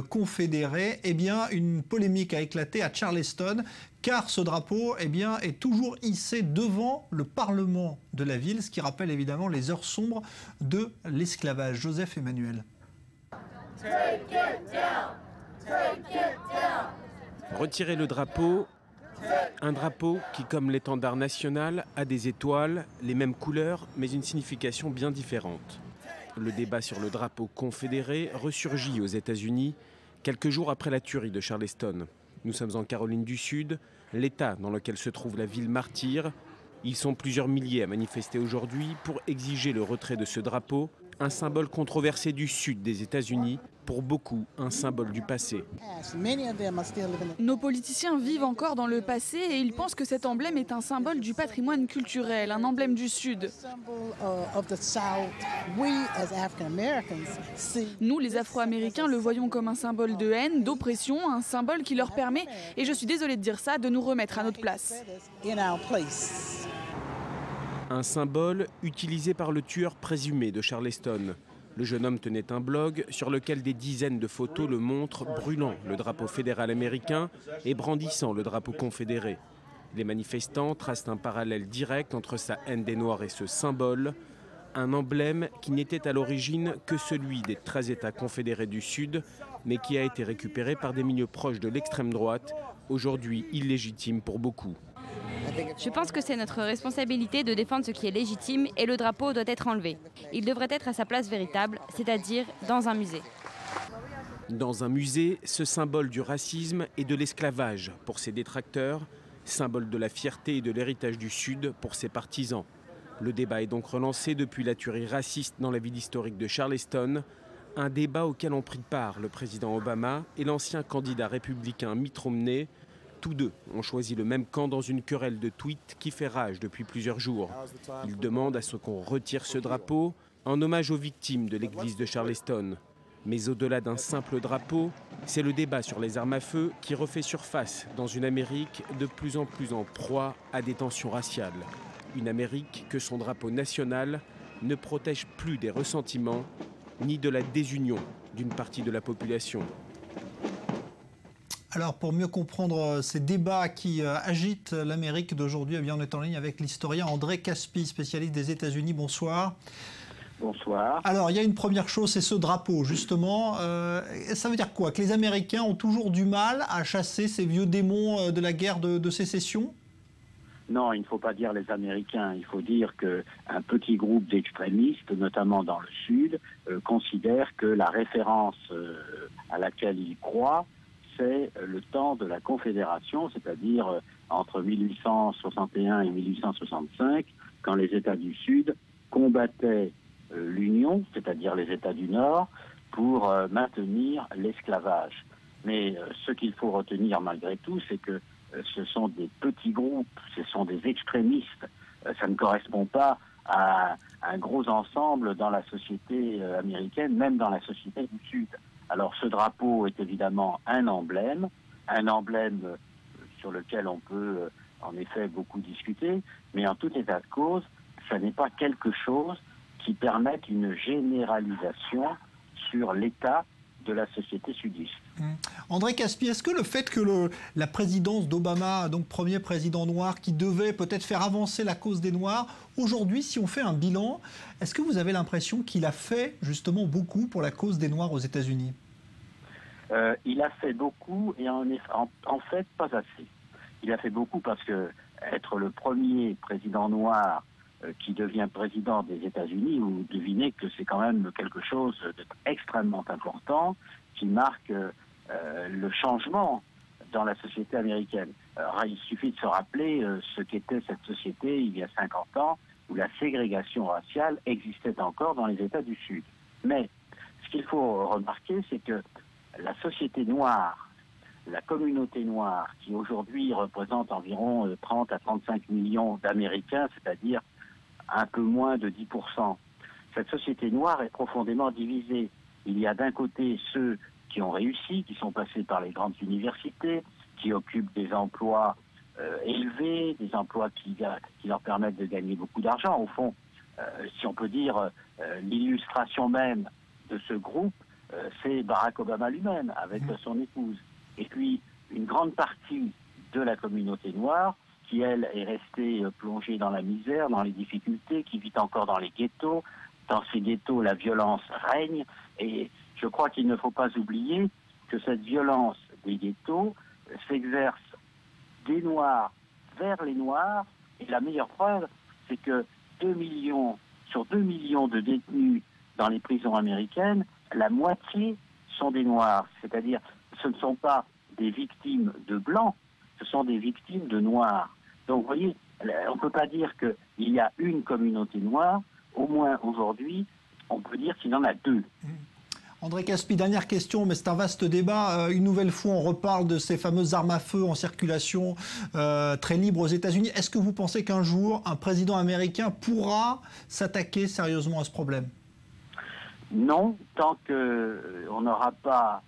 Speaker 1: confédéré. Eh bien, une polémique a éclaté à Charleston car ce drapeau est toujours hissé devant le Parlement de la ville, ce qui rappelle évidemment les heures sombres de l'esclavage. Joseph Emmanuel.
Speaker 18: Take it down. Take it down.
Speaker 19: Retirer le drapeau. Un drapeau qui, comme l'étendard national, a des étoiles, les mêmes couleurs, mais une signification bien différente. Le débat sur le drapeau confédéré ressurgit aux États-Unis quelques jours après la tuerie de Charleston. Nous sommes en Caroline du Sud, l'État dans lequel se trouve la ville martyre. Ils sont plusieurs milliers à manifester aujourd'hui pour exiger le retrait de ce drapeau, un symbole controversé du sud des États-Unis, pour beaucoup un symbole du passé.
Speaker 3: Nos politiciens vivent encore dans le passé et ils pensent que cet emblème est un symbole du patrimoine culturel, un emblème du Sud. Nous, les Afro-Américains, le voyons comme un symbole de haine, d'oppression, un symbole qui leur permet, et je suis désolée de dire ça, de nous remettre à notre place.
Speaker 19: Un symbole utilisé par le tueur présumé de Charleston. Le jeune homme tenait un blog sur lequel des dizaines de photos le montrent brûlant le drapeau fédéral américain et brandissant le drapeau confédéré. Les manifestants tracent un parallèle direct entre sa haine des Noirs et ce symbole, un emblème qui n'était à l'origine que celui des 13 États confédérés du Sud, mais qui a été récupéré par des milieux proches de l'extrême droite, aujourd'hui illégitime pour beaucoup.
Speaker 20: Je pense que c'est notre responsabilité de défendre ce qui est légitime et le drapeau doit être enlevé. Il devrait être à sa place véritable, c'est-à-dire dans un musée.
Speaker 19: Dans un musée, ce symbole du racisme et de l'esclavage pour ses détracteurs, symbole de la fierté et de l'héritage du Sud pour ses partisans. Le débat est donc relancé depuis la tuerie raciste dans la ville historique de Charleston, un débat auquel ont pris part le président Obama et l'ancien candidat républicain Mitt Romney. Tous deux ont choisi le même camp dans une querelle de tweets qui fait rage depuis plusieurs jours. Ils demandent à ce qu'on retire ce drapeau en hommage aux victimes de l'église de Charleston. Mais au-delà d'un simple drapeau, c'est le débat sur les armes à feu qui refait surface dans une Amérique de plus en proie à des tensions raciales. Une Amérique que son drapeau national ne protège plus des ressentiments ni de la désunion d'une partie de la population.
Speaker 1: Alors, pour mieux comprendre ces débats qui agitent l'Amérique d'aujourd'hui, eh bien, on est en ligne avec l'historien André Caspi, spécialiste des États-Unis. Bonsoir.
Speaker 21: Bonsoir.
Speaker 1: Alors, il y a une première chose, c'est ce drapeau, justement. Ça veut dire quoi? Que les Américains ont toujours du mal à chasser ces vieux démons de la guerre de sécession?
Speaker 21: Non, il ne faut pas dire les Américains. Il faut dire qu'un petit groupe d'extrémistes, notamment dans le Sud, considère que la référence à laquelle ils croient, c'est le temps de la Confédération, c'est-à-dire entre 1861 et 1865, quand les États du Sud combattaient l'Union, c'est-à-dire les États du Nord, pour maintenir l'esclavage. Mais ce qu'il faut retenir malgré tout, c'est que ce sont des petits groupes, ce sont des extrémistes. Ça ne correspond pas à un gros ensemble dans la société américaine, même dans la société du Sud. Alors ce drapeau est évidemment un emblème sur lequel on peut en effet beaucoup discuter, mais en tout état de cause, ça n'est pas quelque chose qui permette une généralisation sur l'état de la société sudiste.
Speaker 1: André Caspi, est-ce que le fait que la présidence d'Obama, donc premier président noir, qui devait peut-être faire avancer la cause des Noirs, aujourd'hui, si on fait un bilan, est-ce que vous avez l'impression qu'il a fait justement beaucoup pour la cause des Noirs aux États-Unis?
Speaker 21: Il a fait beaucoup et en fait pas assez. Il a fait beaucoup parce que être le premier président noir qui devient président des États-Unis, vous devinez que c'est quand même quelque chose d'extrêmement important qui marque le changement dans la société américaine. Alors, il suffit de se rappeler ce qu'était cette société il y a 50 ans, où la ségrégation raciale existait encore dans les États du Sud. Mais ce qu'il faut remarquer, c'est que la société noire, la communauté noire, qui aujourd'hui représente environ 30 à 35 millions d'Américains, c'est-à-dire un peu moins de 10%. Cette société noire est profondément divisée. Il y a d'un côté ceux qui ont réussi, qui sont passés par les grandes universités, qui occupent des emplois élevés, des emplois qui leur permettent de gagner beaucoup d'argent. Au fond, si on peut dire, l'illustration même de ce groupe, c'est Barack Obama lui-même, avec son épouse. Et puis, une grande partie de la communauté noire, qui, elle, est restée plongée dans la misère, dans les difficultés, qui vit encore dans les ghettos. Dans ces ghettos, la violence règne. Et je crois qu'il ne faut pas oublier que cette violence des ghettos s'exerce des Noirs vers les Noirs. Et la meilleure preuve, c'est que 2 millions de détenus dans les prisons américaines, la moitié sont des Noirs. C'est-à-dire, ce ne sont pas des victimes de Blancs, ce sont des victimes de Noirs. Donc, vous voyez, on ne peut pas dire qu'il y a une communauté noire. Au moins, aujourd'hui, on peut dire qu'il en a deux.
Speaker 1: André Caspi, dernière question, mais c'est un vaste débat. Une nouvelle fois, on reparle de ces fameuses armes à feu en circulation très libres aux États-Unis. Est-ce que vous pensez qu'un jour, un président américain pourra s'attaquer sérieusement à ce problème?
Speaker 21: Non, tant qu'on n'aura pas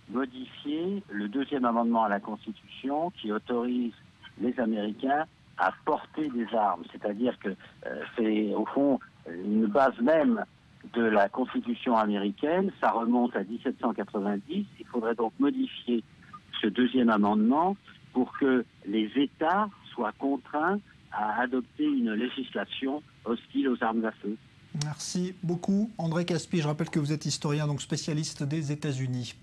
Speaker 21: modifié le deuxième amendement à la Constitution qui autorise les Américains à porter des armes. C'est-à-dire que c'est au fond une base même de la Constitution américaine, ça remonte à 1790. Il faudrait donc modifier ce deuxième amendement pour que les États soient contraints à adopter une législation hostile aux armes à feu.
Speaker 1: Merci beaucoup André Caspi. Je rappelle que vous êtes historien, donc spécialiste des États-Unis.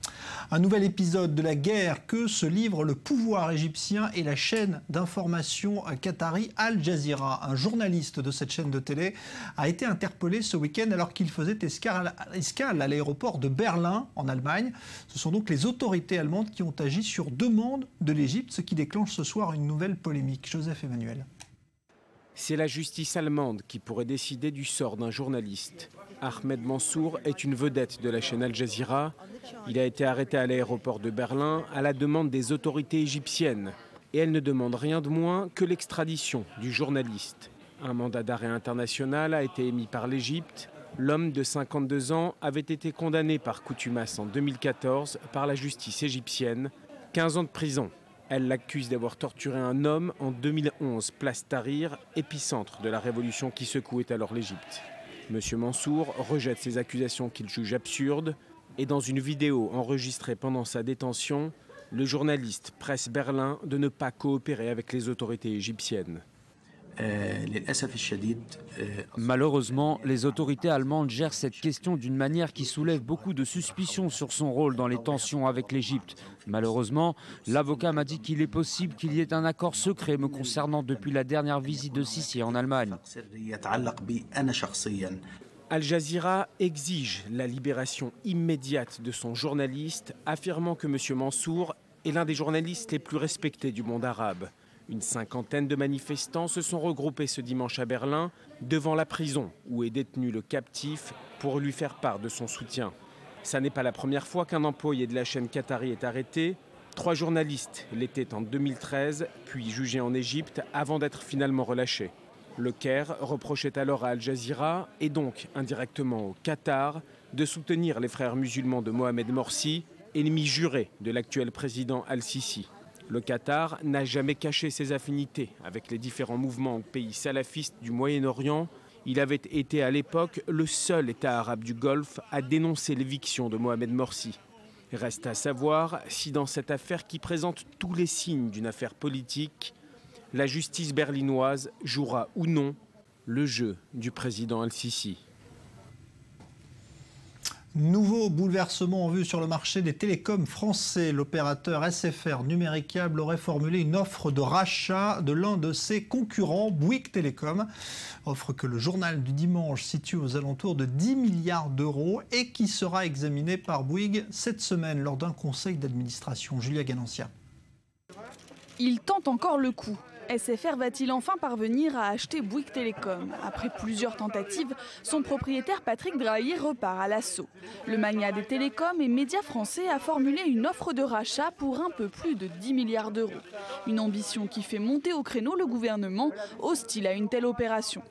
Speaker 1: Un nouvel épisode de la guerre que se livre le pouvoir égyptien et la chaîne d'information qatari Al Jazeera. Un journaliste de cette chaîne de télé a été interpellé ce week-end alors qu'il faisait escale à l'aéroport de Berlin en Allemagne. Ce sont donc les autorités allemandes qui ont agi sur demande de l'Égypte, ce qui déclenche ce soir une nouvelle polémique. Joseph Emmanuel.
Speaker 19: C'est la justice allemande qui pourrait décider du sort d'un journaliste. Ahmed Mansour est une vedette de la chaîne Al Jazeera. Il a été arrêté à l'aéroport de Berlin à la demande des autorités égyptiennes. Et elle ne demande rien de moins que l'extradition du journaliste. Un mandat d'arrêt international a été émis par l'Égypte. L'homme de 52 ans avait été condamné par contumace en 2014 par la justice égyptienne. 15 ans de prison. Elle l'accuse d'avoir torturé un homme en 2011, place Tahrir, épicentre de la révolution qui secouait alors l'Égypte. Monsieur Mansour rejette ces accusations qu'il juge absurdes et dans une vidéo enregistrée pendant sa détention, le journaliste presse Berlin de ne pas coopérer avec les autorités égyptiennes.
Speaker 6: Malheureusement, les autorités allemandes gèrent cette question d'une manière qui soulève beaucoup de suspicions sur son rôle dans les tensions avec l'Égypte. Malheureusement, l'avocat m'a dit qu'il est possible qu'il y ait un accord secret me concernant depuis la dernière visite de Sisi en Allemagne.
Speaker 19: Al Jazeera exige la libération immédiate de son journaliste, affirmant que M. Mansour est l'un des journalistes les plus respectés du monde arabe. Une cinquantaine de manifestants se sont regroupés ce dimanche à Berlin, devant la prison où est détenu le captif, pour lui faire part de son soutien. Ça n'est pas la première fois qu'un employé de la chaîne qatari est arrêté. 3 journalistes l'étaient en 2013, puis jugés en Égypte avant d'être finalement relâchés. Le Caire reprochait alors à Al Jazeera, et donc indirectement au Qatar, de soutenir les frères musulmans de Mohamed Morsi, ennemi juré de l'actuel président Al-Sisi. Le Qatar n'a jamais caché ses affinités avec les différents mouvements pays salafistes du Moyen-Orient. Il avait été à l'époque le seul État arabe du Golfe à dénoncer l'éviction de Mohamed Morsi. Reste à savoir si dans cette affaire qui présente tous les signes d'une affaire politique, la justice berlinoise jouera ou non le jeu du président Al-Sisi.
Speaker 1: Nouveau bouleversement en vue sur le marché des télécoms français. L'opérateur SFR Numéricable aurait formulé une offre de rachat de l'un de ses concurrents, Bouygues Télécom. Offre que le journal du dimanche situe aux alentours de 10 milliards d'euros et qui sera examinée par Bouygues cette semaine lors d'un conseil d'administration. Julia Ganancia.
Speaker 3: Il tente encore le coup. SFR va-t-il enfin parvenir à acheter Bouygues Télécom? Après plusieurs tentatives, son propriétaire Patrick Drahi repart à l'assaut. Le magnat des télécoms et médias français a formulé une offre de rachat pour un peu plus de 10 milliards d'euros. Une ambition qui fait monter au créneau le gouvernement, hostile à une telle opération.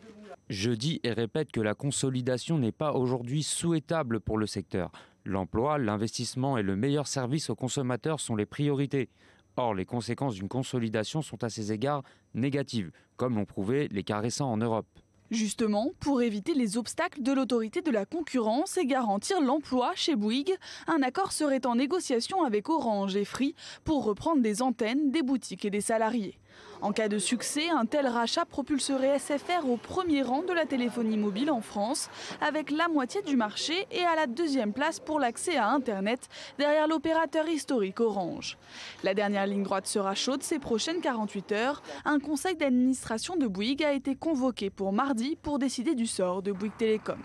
Speaker 6: Je dis et répète que la consolidation n'est pas aujourd'hui souhaitable pour le secteur. L'emploi, l'investissement et le meilleur service aux consommateurs sont les priorités. Or, les conséquences d'une consolidation sont à ces égards négatives, comme l'ont prouvé les cas récents en Europe.
Speaker 3: Justement, pour éviter les obstacles de l'autorité de la concurrence et garantir l'emploi chez Bouygues, un accord serait en négociation avec Orange et Free pour reprendre des antennes, des boutiques et des salariés. En cas de succès, un tel rachat propulserait SFR au premier rang de la téléphonie mobile en France, avec la moitié du marché et à la 2e place pour l'accès à Internet, derrière l'opérateur historique Orange. La dernière ligne droite sera chaude ces prochaines 48 heures. Un conseil d'administration de Bouygues a été convoqué pour mardi pour décider du sort de Bouygues Télécom.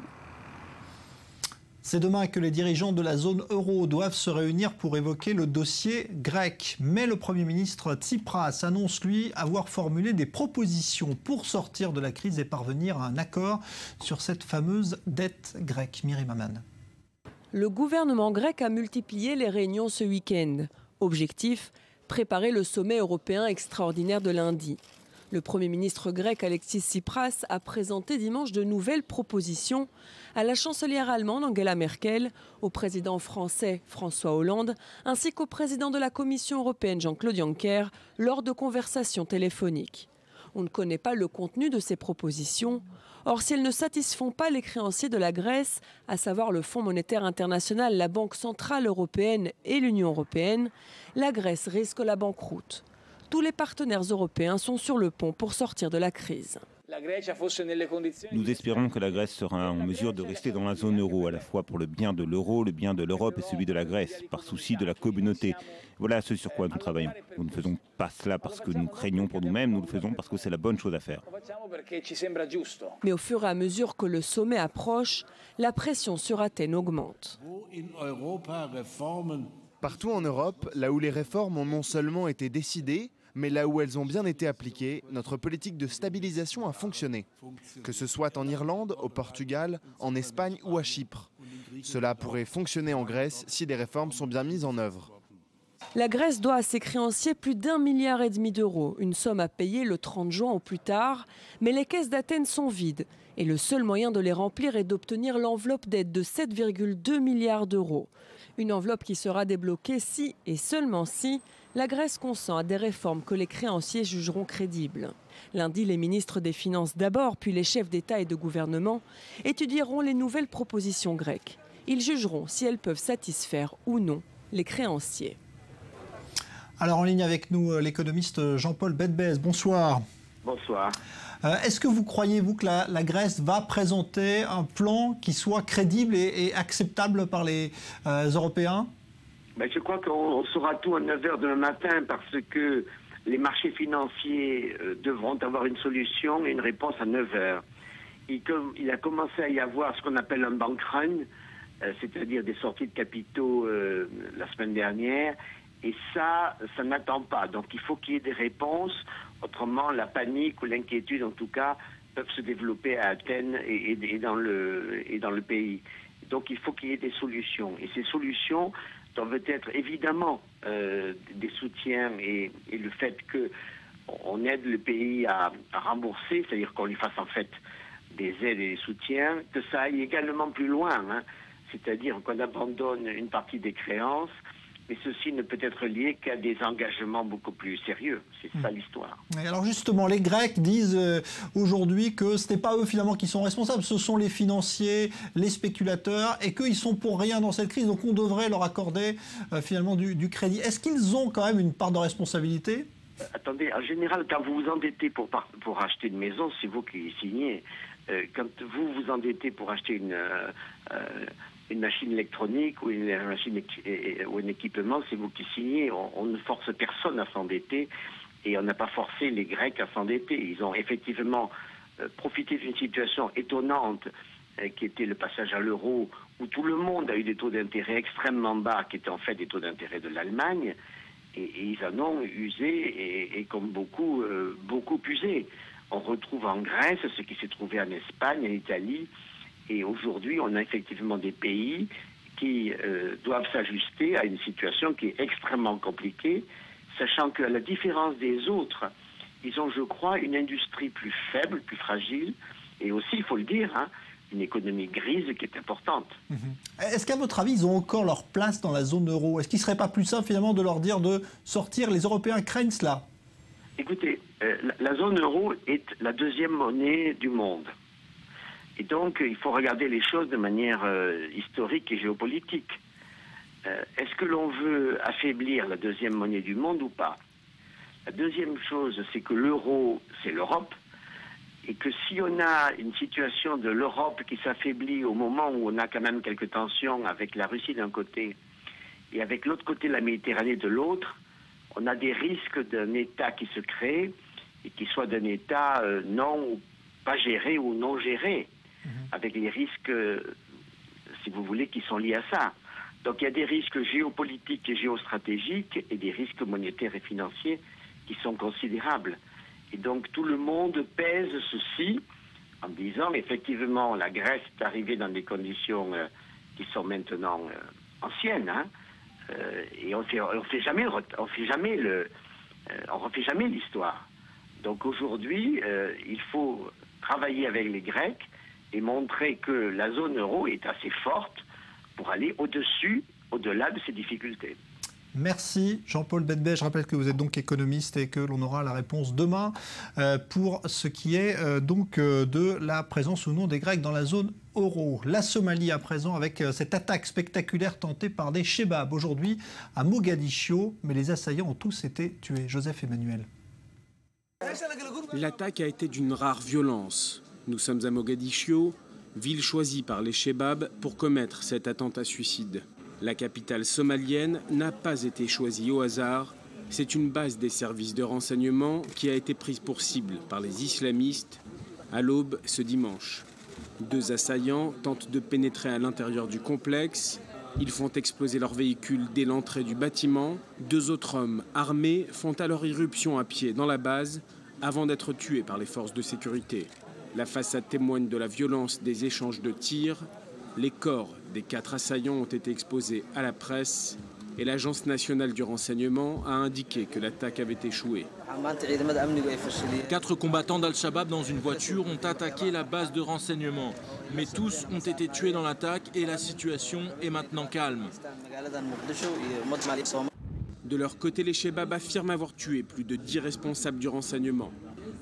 Speaker 1: C'est demain que les dirigeants de la zone euro doivent se réunir pour évoquer le dossier grec. Mais le Premier ministre Tsipras annonce, lui, avoir formulé des propositions pour sortir de la crise et parvenir à un accord sur cette fameuse dette grecque. Myriam Aman.
Speaker 15: Le gouvernement grec a multiplié les réunions ce week-end. Objectif, préparer le sommet européen extraordinaire de lundi. Le Premier ministre grec Alexis Tsipras a présenté dimanche de nouvelles propositions à la chancelière allemande Angela Merkel, au président français François Hollande, ainsi qu'au président de la Commission européenne Jean-Claude Juncker lors de conversations téléphoniques. On ne connaît pas le contenu de ces propositions. Or, si elles ne satisfont pas les créanciers de la Grèce, à savoir le Fonds monétaire international, la Banque centrale européenne et l'Union européenne, la Grèce risque la banqueroute. Tous les partenaires européens sont sur le pont pour sortir de la crise.
Speaker 7: Nous espérons que la Grèce sera en mesure de rester dans la zone euro, à la fois pour le bien de l'euro, le bien de l'Europe et celui de la Grèce, par souci de la communauté. Voilà ce sur quoi nous travaillons. Nous ne faisons pas cela parce que nous craignons pour nous-mêmes, nous le faisons parce que c'est la bonne chose à faire.
Speaker 15: Mais au fur et à mesure que le sommet approche, la pression sur Athènes augmente.
Speaker 13: Partout en Europe, là où les réformes ont non seulement été décidées, mais là où elles ont bien été appliquées, notre politique de stabilisation a fonctionné. Que ce soit en Irlande, au Portugal, en Espagne ou à Chypre. Cela pourrait fonctionner en Grèce si les réformes sont bien mises en œuvre.
Speaker 15: La Grèce doit à ses créanciers plus d'1,5 milliard d'euros, une somme à payer le 30 juin au plus tard, mais les caisses d'Athènes sont vides et le seul moyen de les remplir est d'obtenir l'enveloppe d'aide de 7,2 milliards d'euros. Une enveloppe qui sera débloquée si, et seulement si, la Grèce consent à des réformes que les créanciers jugeront crédibles. Lundi, les ministres des Finances d'abord, puis les chefs d'État et de gouvernement étudieront les nouvelles propositions grecques. Ils jugeront si elles peuvent satisfaire ou non les créanciers.
Speaker 1: Alors en ligne avec nous, l'économiste Jean-Paul Bedbez. Bonsoir.
Speaker 2: Bonsoir.
Speaker 1: Est-ce que vous croyez, vous, que la Grèce va présenter un plan qui soit crédible et acceptable par les Européens ?
Speaker 2: Je crois qu'on saura tout à 9h demain matin parce que les marchés financiers devront avoir une solution et une réponse à 9h. Il a commencé à y avoir ce qu'on appelle un bank run, c'est-à-dire des sorties de capitaux la semaine dernière. Et ça n'attend pas. Donc il faut qu'il y ait des réponses. Autrement, la panique ou l'inquiétude, en tout cas, peuvent se développer à Athènes et dans le pays. Donc il faut qu'il y ait des solutions. Et ces solutions doivent être évidemment des soutiens et le fait qu'on aide le pays à rembourser, c'est-à-dire qu'on lui fasse en fait des aides et des soutiens, que ça aille également plus loin, c'est-à-dire qu'on abandonne une partie des créances. Mais ceci ne peut être lié qu'à des engagements beaucoup plus sérieux. C'est ça l'histoire.
Speaker 1: Alors justement, les Grecs disent aujourd'hui que ce n'est pas eux finalement qui sont responsables, ce sont les financiers, les spéculateurs, et qu'ils sont pour rien dans cette crise. Donc on devrait leur accorder finalement du crédit. Est-ce qu'ils ont quand même une part de responsabilité ?
Speaker 2: Attendez, en général, quand vous vous endettez pour acheter une maison, c'est vous qui signez. Quand vous vous endettez pour acheter une machine électronique ou une machine ou un équipement, c'est vous qui signez. On ne force personne à s'endetter et on n'a pas forcé les Grecs à s'endetter. Ils ont effectivement profité d'une situation étonnante qui était le passage à l'euro, où tout le monde a eu des taux d'intérêt extrêmement bas, qui étaient en fait des taux d'intérêt de l'Allemagne, et ils en ont usé et comme beaucoup usé. On retrouve en Grèce ce qui s'est trouvé en Espagne, en Italie. Et aujourd'hui, on a effectivement des pays qui doivent s'ajuster à une situation qui est extrêmement compliquée, sachant qu'à la différence des autres, ils ont, je crois, une industrie plus faible, plus fragile, et aussi, il faut le dire, une économie grise qui est importante.
Speaker 1: Est-ce qu'à votre avis, ils ont encore leur place dans la zone euro ? Est-ce qu'il ne serait pas plus simple finalement de leur dire de sortir ? Les Européens craignent cela.
Speaker 2: Écoutez, la zone euro est la deuxième monnaie du monde. Et donc, il faut regarder les choses de manière historique et géopolitique. Est-ce que l'on veut affaiblir la deuxième monnaie du monde ou pas ? La deuxième chose, c'est que l'euro, c'est l'Europe, et que si on a une situation de l'Europe qui s'affaiblit au moment où on a quand même quelques tensions avec la Russie d'un côté et avec l'autre côté la Méditerranée de l'autre, on a des risques d'un État qui se crée et qui soit d'un État non pas géré ou non géré, avec les risques, si vous vous voulez, qui sont liés à ça. Donc il y a des risques géopolitiques et géostratégiques et des risques monétaires et financiers qui sont considérables. Et donc tout le monde pèse ceci en disant effectivement la Grèce est arrivée dans des conditions qui sont maintenant anciennes, hein, et on refait jamais l'histoire. Donc aujourd'hui, il faut travailler avec les Grecs et montrer que la zone euro est assez forte pour aller au-delà de ces difficultés.
Speaker 1: Merci Jean-Paul Benbet. Je rappelle que vous êtes donc économiste et que l'on aura la réponse demain pour ce qui est de la présence ou non des Grecs dans la zone euro. La Somalie à présent avec cette attaque spectaculaire tentée par des Chebabs aujourd'hui à Mogadiscio, mais les assaillants ont tous été tués. Joseph Emmanuel.
Speaker 19: L'attaque a été d'une rare violence. Nous sommes à Mogadiscio, ville choisie par les Chebabs pour commettre cet attentat suicide. La capitale somalienne n'a pas été choisie au hasard. C'est une base des services de renseignement qui a été prise pour cible par les islamistes à l'aube ce dimanche. 2 assaillants tentent de pénétrer à l'intérieur du complexe. Ils font exploser leur véhicule dès l'entrée du bâtiment. 2 autres hommes armés font alors irruption à pied dans la base avant d'être tués par les forces de sécurité. La façade témoigne de la violence des échanges de tirs. Les corps des 4 assaillants ont été exposés à la presse et l'Agence nationale du renseignement a indiqué que l'attaque avait échoué.
Speaker 4: 4 combattants d'Al-Shabaab dans une voiture ont attaqué la base de renseignement. Mais tous ont été tués dans l'attaque et la situation est maintenant calme.
Speaker 19: De leur côté, les Chebabs affirment avoir tué plus de 10 responsables du renseignement.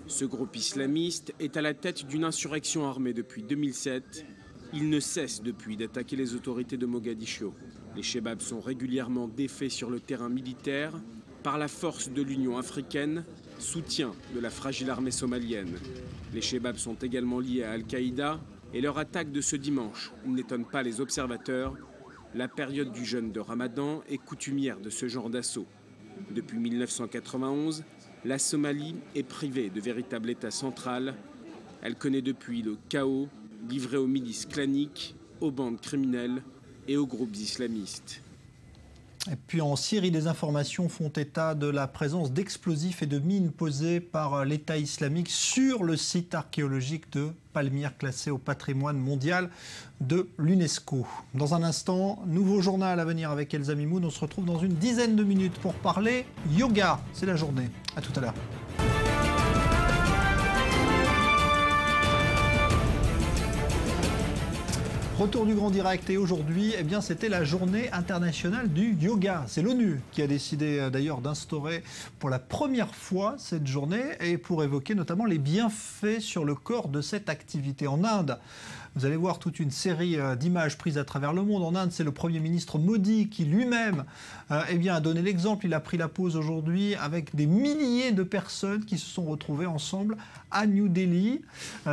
Speaker 19: Ce groupe islamiste est à la tête d'une insurrection armée depuis 2007. Il ne cesse depuis d'attaquer les autorités de Mogadiscio. Les Chebabs sont régulièrement défaits sur le terrain militaire par la force de l'Union africaine, soutien de la fragile armée somalienne. Les Chebabs sont également liés à Al-Qaïda et leur attaque de ce dimanche n'étonne pas les observateurs. La période du jeûne de Ramadan est coutumière de ce genre d'assaut. Depuis 1991, la Somalie est privée de véritable État central. Elle connaît depuis le chaos livré aux milices claniques, aux bandes criminelles et aux groupes islamistes.
Speaker 1: Et puis en Syrie, les informations font état de la présence d'explosifs et de mines posées par l'État islamique sur le site archéologique de Palmyre, classé au patrimoine mondial de l'UNESCO. Dans un instant, nouveau journal à venir avec Elsa Mimoun. On se retrouve dans une dizaine de minutes pour parler yoga. C'est la journée. À tout à l'heure. Retour du Grand Direct et aujourd'hui, eh bien, c'était la journée internationale du yoga. C'est l'ONU qui a décidé d'ailleurs d'instaurer pour la première fois cette journée et pour évoquer notamment les bienfaits sur le corps de cette activité. En Inde, vous allez voir toute une série d'images prises à travers le monde. En Inde, c'est le Premier ministre Modi qui lui-même a donné l'exemple. Il a pris la pose aujourd'hui avec des milliers de personnes qui se sont retrouvées ensemble à New Delhi.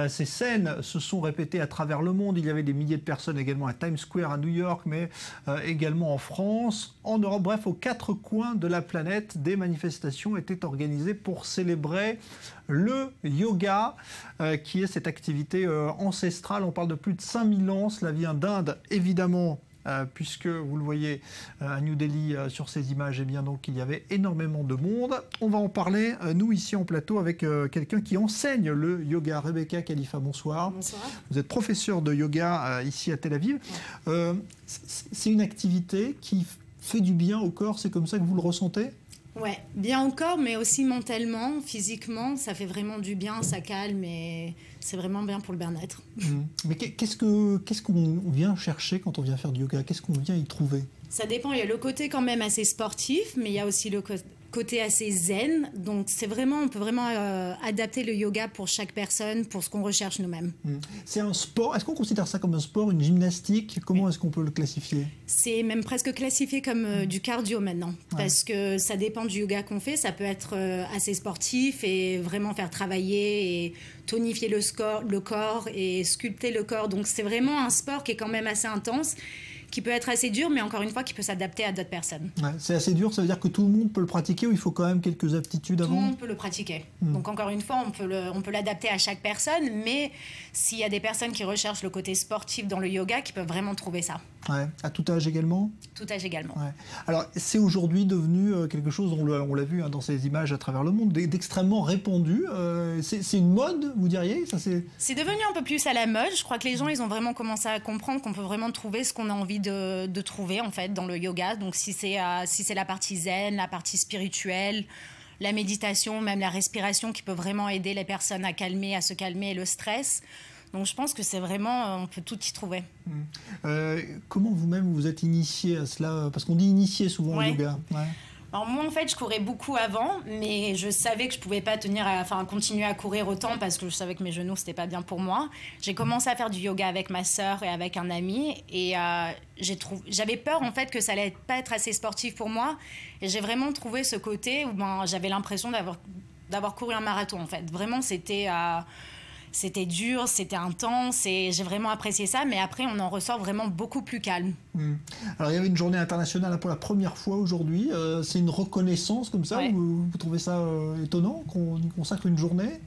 Speaker 1: Ces scènes se sont répétées à travers le monde. Il y avait des milliers de personnes également à Times Square à New York, mais également en France, en Europe. Bref, aux 4 coins de la planète, des manifestations étaient organisées pour célébrer le yoga, qui est cette activité ancestrale. On parle de plus de 5000 ans. Cela vient d'Inde, évidemment, puisque vous le voyez à New Delhi sur ces images, eh bien donc il y avait énormément de monde. On va en parler, nous ici en plateau, avec quelqu'un qui enseigne le yoga. Rebecca Khalifa, bonsoir.
Speaker 22: Bonsoir.
Speaker 1: Vous êtes professeur de yoga ici à Tel Aviv. C'est une activité qui fait du bien au corps, c'est comme ça que vous le ressentez ?
Speaker 22: Ouais, bien au corps, mais aussi mentalement, physiquement, ça fait vraiment du bien, ça calme et c'est vraiment bien pour le bien-être.
Speaker 1: Mais qu'est-ce qu'on vient chercher quand on vient faire du yoga ? Qu'est-ce qu'on vient y trouver ?
Speaker 22: Ça dépend, il y a le côté quand même assez sportif, mais il y a aussi le côté assez zen. Donc on peut vraiment adapter le yoga pour chaque personne, pour ce qu'on recherche nous-mêmes.
Speaker 1: C'est un sport, est-ce qu'on considère ça comme un sport, une gymnastique ? Comment est-ce qu'on peut le classifier ?
Speaker 22: C'est même presque classifié comme du cardio maintenant, parce que ça dépend du yoga qu'on fait. Ça peut être assez sportif et vraiment faire travailler et tonifier le corps et sculpter le corps. Donc c'est vraiment un sport qui est quand même assez intense, qui peut être assez dur, mais encore une fois, qui peut s'adapter à d'autres personnes. Ouais,
Speaker 1: c'est assez dur, ça veut dire que tout le monde peut le pratiquer ou il faut quand même quelques aptitudes avant ?
Speaker 22: Tout le monde peut le pratiquer. Donc encore une fois, on peut l'adapter à chaque personne, mais s'il y a des personnes qui recherchent le côté sportif dans le yoga, qui peuvent vraiment trouver ça.
Speaker 1: Ouais. À tout âge également?
Speaker 22: Tout âge également.
Speaker 1: Ouais. Alors, c'est aujourd'hui devenu quelque chose, on l'a vu dans ces images à travers le monde, d'extrêmement répandu. C'est une mode, vous diriez?
Speaker 22: C'est devenu un peu plus à la mode. Je crois que les gens, ils ont vraiment commencé à comprendre qu'on peut vraiment trouver ce qu'on a envie de trouver, en fait, dans le yoga. Donc, si c'est la partie zen, la partie spirituelle, la méditation, même la respiration qui peut vraiment aider les personnes à se calmer le stress. Donc je pense que c'est vraiment, on peut tout y trouver.
Speaker 1: Comment vous-même vous êtes initié à cela? Parce qu'on dit initié souvent au yoga. Ouais.
Speaker 22: Alors moi en fait je courais beaucoup avant, mais je savais que je pouvais pas continuer à courir autant parce que je savais que mes genoux c'était pas bien pour moi. J'ai commencé à faire du yoga avec ma sœur et avec un ami et j'avais peur en fait que ça allait pas être assez sportif pour moi et j'ai vraiment trouvé ce côté où j'avais l'impression d'avoir couru un marathon en fait. Vraiment c'était dur, c'était intense et j'ai vraiment apprécié ça, mais après on en ressort vraiment beaucoup plus calme.
Speaker 1: Alors il y avait une journée internationale pour la première fois aujourd'hui, c'est une reconnaissance comme ça, vous trouvez ça étonnant qu'on y consacre une journée?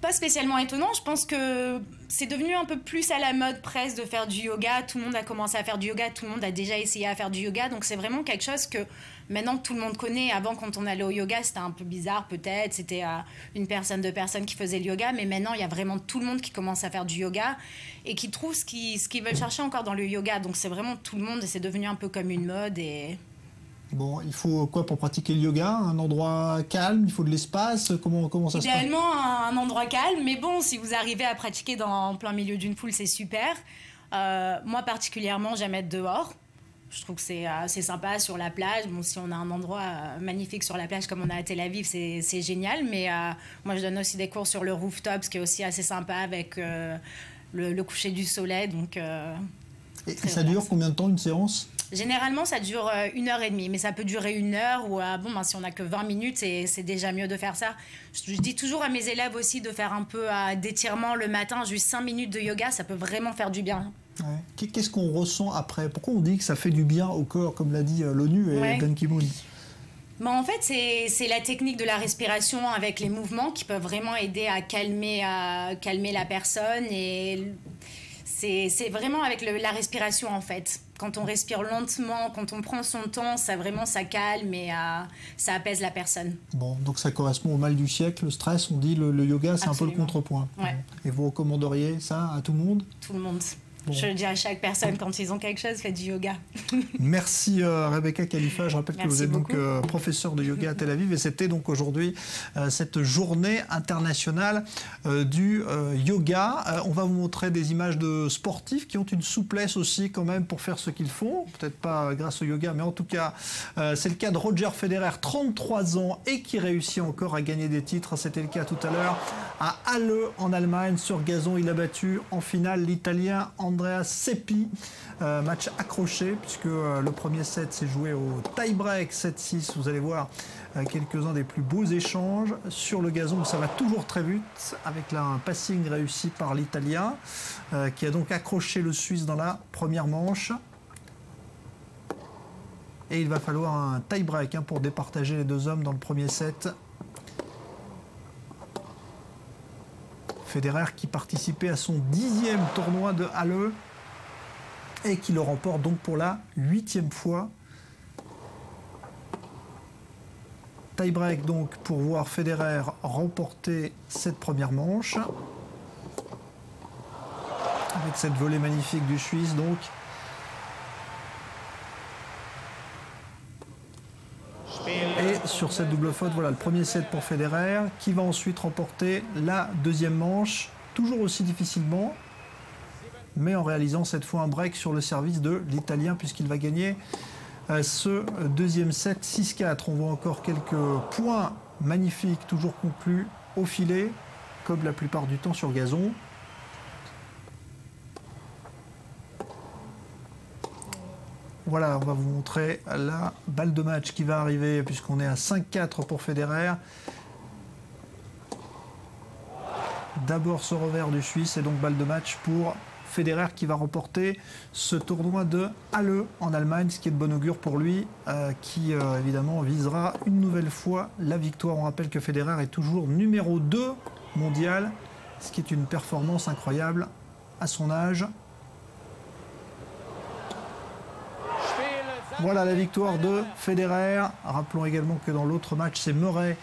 Speaker 22: Pas spécialement étonnant, je pense que c'est devenu un peu plus à la mode presque de faire du yoga, tout le monde a commencé à faire du yoga, tout le monde a déjà essayé à faire du yoga, donc c'est vraiment quelque chose que maintenant tout le monde connaît. Avant quand on allait au yoga c'était un peu bizarre peut-être, c'était une personne, deux personnes qui faisaient le yoga, mais maintenant il y a vraiment tout le monde qui commence à faire du yoga et qui trouve ce qu'ils veulent chercher encore dans le yoga, donc c'est vraiment tout le monde et c'est devenu un peu comme une mode et...
Speaker 1: Bon, il faut quoi pour pratiquer le yoga? Un endroit calme, il faut de l'espace, comment ça se passe?
Speaker 22: Idéalement, un endroit calme, mais bon, si vous arrivez à pratiquer en plein milieu d'une foule, c'est super. Moi, particulièrement, j'aime être dehors. Je trouve que c'est sympa sur la plage. Bon, si on a un endroit magnifique sur la plage comme on a à Tel Aviv, c'est génial. Mais moi, je donne aussi des cours sur le rooftop, ce qui est aussi assez sympa avec le coucher du soleil. Donc,
Speaker 1: et ça dure combien de temps une séance?
Speaker 22: Généralement, ça dure 1h30, mais ça peut durer 1 heure ou si on n'a que 20 minutes, c'est déjà mieux de faire ça. Je dis toujours à mes élèves aussi de faire un peu d'étirement le matin, juste 5 minutes de yoga, ça peut vraiment faire du bien.
Speaker 1: Ouais. Qu'est-ce qu'on ressent après? Pourquoi on dit que ça fait du bien au corps, comme l'a dit l'ONU et Ban Ki-moon?
Speaker 22: En fait, c'est la technique de la respiration avec les mouvements qui peuvent vraiment aider à calmer la personne et... C'est vraiment avec la respiration en fait. Quand on respire lentement, quand on prend son temps, ça calme et ça apaise la personne.
Speaker 1: Bon, donc ça correspond au mal du siècle, le stress, on dit le yoga, c'est un peu le contrepoint.
Speaker 22: Ouais.
Speaker 1: Et vous recommanderiez ça à tout le monde?
Speaker 22: Tout le monde. Bon. Je le dis à chaque personne, quand ils ont quelque chose, faites du yoga.
Speaker 1: Merci Rebecca Khalifa. Je rappelle que vous êtes donc professeure de yoga à Tel Aviv et c'était donc aujourd'hui cette journée internationale du yoga. On va vous montrer des images de sportifs qui ont une souplesse aussi quand même pour faire ce qu'ils font. Peut-être pas grâce au yoga, mais en tout cas, c'est le cas de Roger Federer, 33 ans et qui réussit encore à gagner des titres. C'était le cas tout à l'heure à Halle en Allemagne. Sur gazon, il a battu en finale l'Italien Andrea Seppi. Match accroché puisque le premier set s'est joué au tie-break 7-6. Vous allez voir quelques-uns des plus beaux échanges sur le gazon. Ça va toujours très vite avec là un passing réussi par l'Italien qui a donc accroché le Suisse dans la première manche. Et il va falloir un tie-break pour départager les deux hommes dans le premier set. Federer qui participait à son 10e tournoi de Halle et qui le remporte donc pour la 8e fois. Tie-break donc pour voir Federer remporter cette première manche. Avec cette volée magnifique du Suisse donc. Et sur cette double faute, voilà le premier set pour Federer qui va ensuite remporter la deuxième manche, toujours aussi difficilement, mais en réalisant cette fois un break sur le service de l'Italien puisqu'il va gagner ce deuxième set 6-4. On voit encore quelques points magnifiques, toujours conclus au filet, comme la plupart du temps sur gazon. Voilà, on va vous montrer la balle de match qui va arriver puisqu'on est à 5-4 pour Federer. D'abord ce revers du Suisse et donc balle de match pour Federer qui va remporter ce tournoi de Halle en Allemagne, ce qui est de bon augure pour lui, qui évidemment visera une nouvelle fois la victoire. On rappelle que Federer est toujours numéro 2 mondial, ce qui est une performance incroyable à son âge. Voilà la victoire de Federer. Rappelons également que dans l'autre match, c'est Murray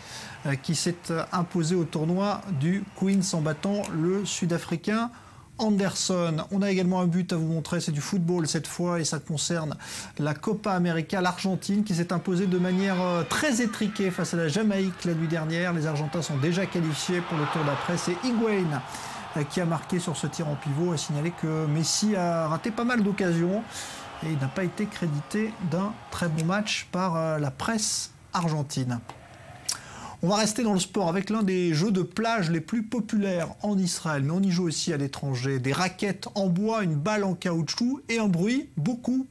Speaker 1: qui s'est imposé au tournoi du Queens en battant le Sud-Africain Anderson. On a également un but à vous montrer, c'est du football cette fois et ça concerne la Copa América, l'Argentine qui s'est imposée de manière très étriquée face à la Jamaïque la nuit dernière. Les Argentins sont déjà qualifiés pour le tour d'après. C'est Higuaín qui a marqué sur ce tir en pivot. A signalé que Messi a raté pas mal d'occasions et il n'a pas été crédité d'un très bon match par la presse argentine. On va rester dans le sport avec l'un des jeux de plage les plus populaires en Israël, mais on y joue aussi à l'étranger. Des raquettes en bois, une balle en caoutchouc et un bruit, beaucoup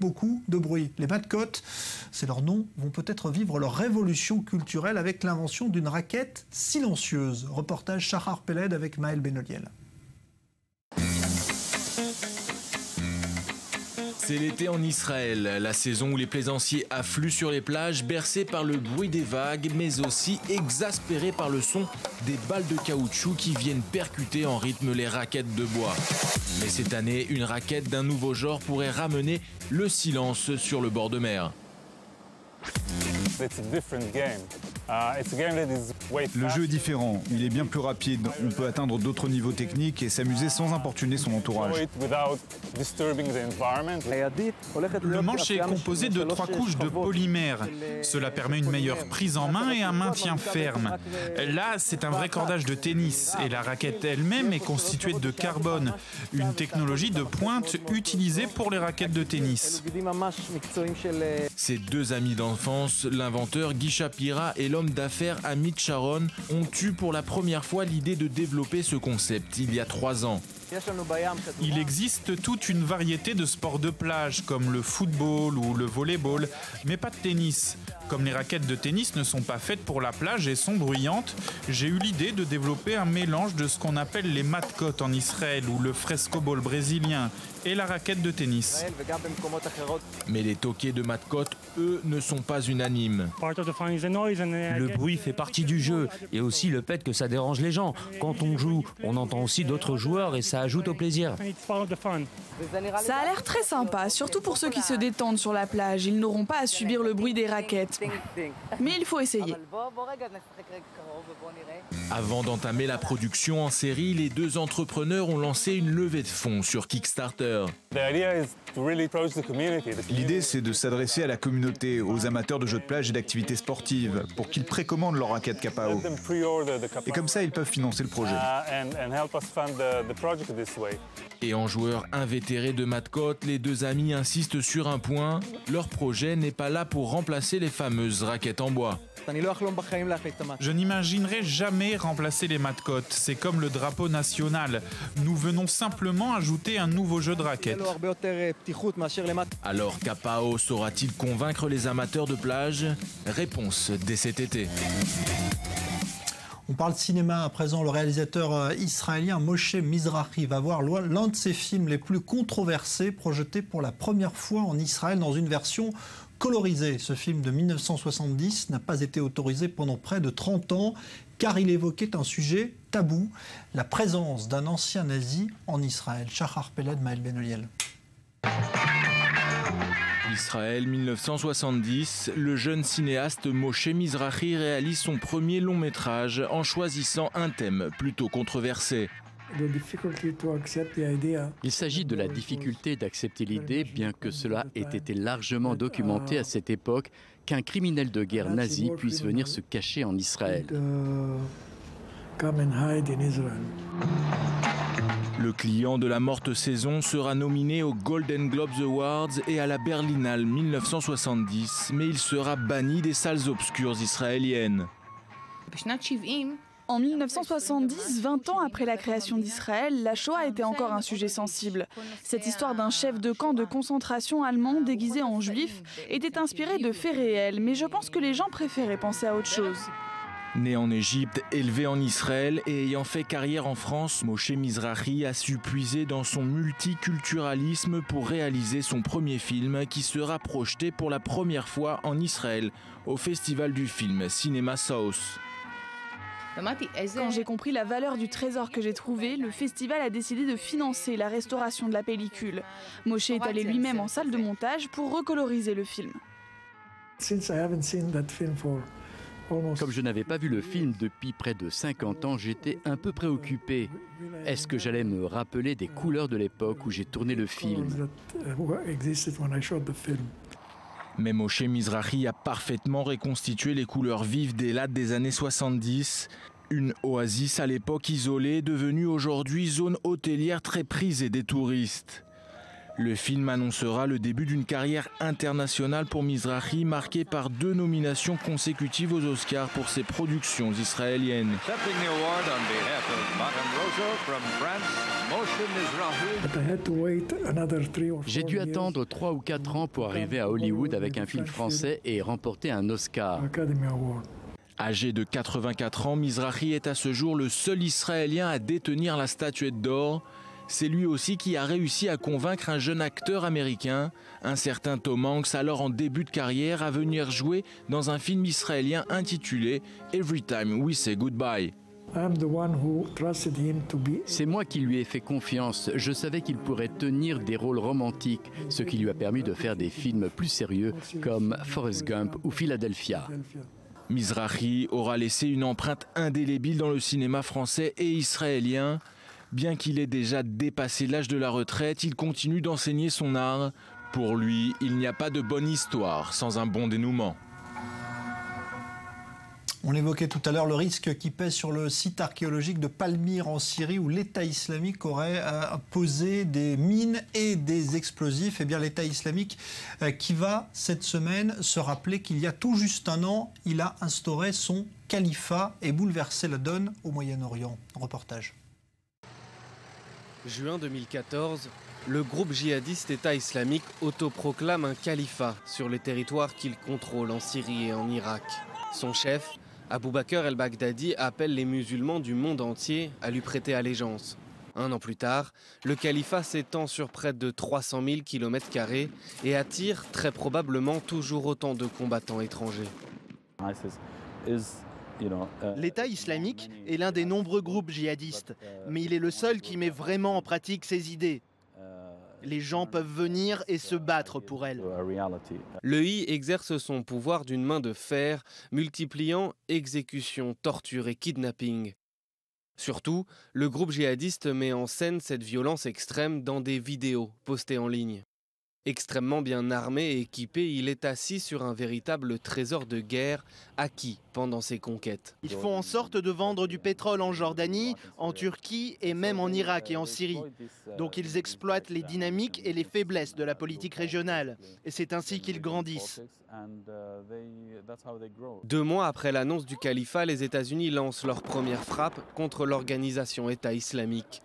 Speaker 1: de bruit. Les Matcotes, c'est leur nom, vont peut-être vivre leur révolution culturelle avec l'invention d'une raquette silencieuse. Reportage Shahar Peled avec Maël Benoliel.
Speaker 4: C'est l'été en Israël, la saison où les plaisanciers affluent sur les plages, bercés par le bruit des vagues, mais aussi exaspérés par le son des balles de caoutchouc qui viennent percuter en rythme les raquettes de bois. Mais cette année, une raquette d'un nouveau genre pourrait ramener le silence sur le bord de mer.
Speaker 12: Le jeu est différent, il est bien plus rapide, on peut atteindre d'autres niveaux techniques et s'amuser sans importuner son entourage.
Speaker 8: Le manche est composé de 3 couches de polymère. Cela permet une meilleure prise en main et un maintien ferme. Là, c'est un vrai cordage de tennis et la raquette elle-même est constituée de carbone, une technologie de pointe utilisée pour les raquettes de tennis.
Speaker 4: Ces deux amis d'enfance, l'inventeur Guy Shapira et l'homme d'affaires Amit Sharon, ont eu pour la première fois l'idée de développer ce concept il y a 3 ans.
Speaker 8: Il existe toute une variété de sports de plage comme le football ou le volleyball, mais pas de tennis. Comme les raquettes de tennis ne sont pas faites pour la plage et sont bruyantes, j'ai eu l'idée de développer un mélange de ce qu'on appelle les matcotes en Israël ou le frescoball brésilien et la raquette de tennis.
Speaker 4: Mais les toqués de matcotes, eux, ne sont pas unanimes.
Speaker 6: Le bruit fait partie du jeu et aussi le fait que ça dérange les gens. Quand on joue, on entend aussi d'autres joueurs et ça ajoute au plaisir.
Speaker 3: Ça a l'air très sympa, surtout pour ceux qui se détendent sur la plage. Ils n'auront pas à subir le bruit des raquettes. Mais il faut essayer.
Speaker 4: Avant d'entamer la production en série, les deux entrepreneurs ont lancé une levée de fonds sur Kickstarter.
Speaker 12: L'idée, c'est de s'adresser à la communauté, aux amateurs de jeux de plage et d'activités sportives, pour qu'ils précommandent leur raquette Kapao. Et comme ça, ils peuvent financer le projet.
Speaker 4: Et en joueur invétéré de matcotes, les deux amis insistent sur un point, leur projet n'est pas là pour remplacer les fameuses raquettes en bois.
Speaker 8: Je n'imaginerai jamais remplacer les matcotes. C'est comme le drapeau national. Nous venons simplement ajouter un nouveau jeu de raquettes.
Speaker 4: Alors Kapao saura-t-il convaincre les amateurs de plage? Réponse dès cet été.
Speaker 1: On parle de cinéma à présent. Le réalisateur israélien Moshe Mizrahi va voir l'un de ses films les plus controversés projeté pour la première fois en Israël dans une version colorisé. Ce film de 1970 n'a pas été autorisé pendant près de 30 ans car il évoquait un sujet tabou, la présence d'un ancien nazi en Israël. Shahar Peled, Maël Benoliel.
Speaker 4: Israël 1970, le jeune cinéaste Moshe Mizrahi réalise son premier long métrage en choisissant un thème plutôt controversé.
Speaker 5: Il s'agit de la difficulté d'accepter l'idée, bien que cela ait été largement documenté à cette époque, qu'un criminel de guerre nazi puisse venir se cacher en Israël.
Speaker 4: Le client de la morte saison sera nominé aux Golden Globes Awards et à la Berlinale 1970, mais il sera banni des salles obscures israéliennes.
Speaker 3: En 1970, 20 ans après la création d'Israël, la Shoah était encore un sujet sensible. Cette histoire d'un chef de camp de concentration allemand déguisé en juif était inspirée de faits réels, mais je pense que les gens préféraient penser à autre chose.
Speaker 4: Né en Égypte, élevé en Israël et ayant fait carrière en France, Moshe Mizrahi a su puiser dans son multiculturalisme pour réaliser son premier film qui sera projeté pour la première fois en Israël au festival du film Cinéma South.
Speaker 3: Quand j'ai compris la valeur du trésor que j'ai trouvé, le festival a décidé de financer la restauration de la pellicule. Moshe est allé lui-même en salle de montage pour recoloriser le film.
Speaker 5: Comme je n'avais pas vu le film depuis près de 50 ans, j'étais un peu préoccupé. Est-ce que j'allais me rappeler des couleurs de l'époque où j'ai tourné le film?
Speaker 4: Mais Moshe Mizrahi a parfaitement reconstitué les couleurs vives des lattes des années 70. Une oasis à l'époque isolée, devenue aujourd'hui zone hôtelière très prisée des touristes. Le film annoncera le début d'une carrière internationale pour Mizrahi, marquée par 2 nominations consécutives aux Oscars pour ses productions israéliennes.
Speaker 5: J'ai dû attendre 3 ou 4 ans pour arriver à Hollywood avec un film français et remporter un Oscar.
Speaker 4: Âgé de 84 ans, Mizrahi est à ce jour le seul Israélien à détenir la statuette d'or. C'est lui aussi qui a réussi à convaincre un jeune acteur américain, un certain Tom Hanks, alors en début de carrière, à venir jouer dans un film israélien intitulé Every Time We Say Goodbye.
Speaker 5: C'est moi qui lui ai fait confiance. Je savais qu'il pourrait tenir des rôles romantiques, ce qui lui a permis de faire des films plus sérieux comme Forrest Gump ou Philadelphia.
Speaker 4: Mizrahi aura laissé une empreinte indélébile dans le cinéma français et israélien. Bien qu'il ait déjà dépassé l'âge de la retraite, il continue d'enseigner son art. Pour lui, il n'y a pas de bonne histoire sans un bon dénouement.
Speaker 1: On évoquait tout à l'heure le risque qui pèse sur le site archéologique de Palmyre en Syrie où l'État islamique aurait posé des mines et des explosifs. Eh bien, l'État islamique qui va cette semaine se rappeler qu'il y a tout juste un an, il a instauré son califat et bouleversé la donne au Moyen-Orient. Reportage.
Speaker 19: Juin 2014, le groupe djihadiste État islamique autoproclame un califat sur les territoires qu'il contrôle en Syrie et en Irak. Son chef, Abou Bakr el-Baghdadi, appelle les musulmans du monde entier à lui prêter allégeance. Un an plus tard, le califat s'étend sur près de 300 000 km² et attire très probablement toujours autant de combattants étrangers.
Speaker 10: L'État islamique est l'un des nombreux groupes djihadistes, mais il est le seul qui met vraiment en pratique ses idées. Les gens peuvent venir et se battre pour elles.
Speaker 19: Le I exerce son pouvoir d'une main de fer, multipliant exécutions, tortures et kidnapping. Surtout, le groupe djihadiste met en scène cette violence extrême dans des vidéos postées en ligne. Extrêmement bien armé et équipé, il est assis sur un véritable trésor de guerre acquis pendant ses conquêtes.
Speaker 10: Ils font en sorte de vendre du pétrole en Jordanie, en Turquie et même en Irak et en Syrie. Donc ils exploitent les dynamiques et les faiblesses de la politique régionale. Et c'est ainsi qu'ils grandissent.
Speaker 19: 2 mois après l'annonce du califat, les États-Unis lancent leur première frappe contre l'organisation État islamique.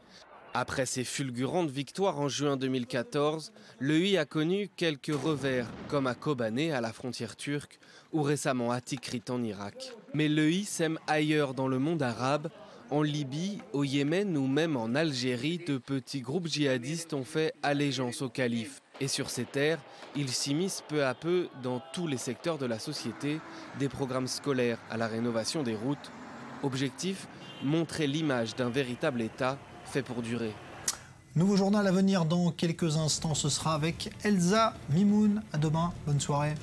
Speaker 19: Après ses fulgurantes victoires en juin 2014, le I a connu quelques revers, comme à Kobané, à la frontière turque, ou récemment à Tikrit en Irak. Mais le I sème ailleurs dans le monde arabe. En Libye, au Yémen ou même en Algérie, de petits groupes djihadistes ont fait allégeance au calife. Et sur ces terres, ils s'immiscent peu à peu dans tous les secteurs de la société, des programmes scolaires à la rénovation des routes. Objectif, montrer l'image d'un véritable État fait pour durer.
Speaker 1: Nouveau journal à venir dans quelques instants, ce sera avec Elsa Mimoun. À demain, bonne soirée.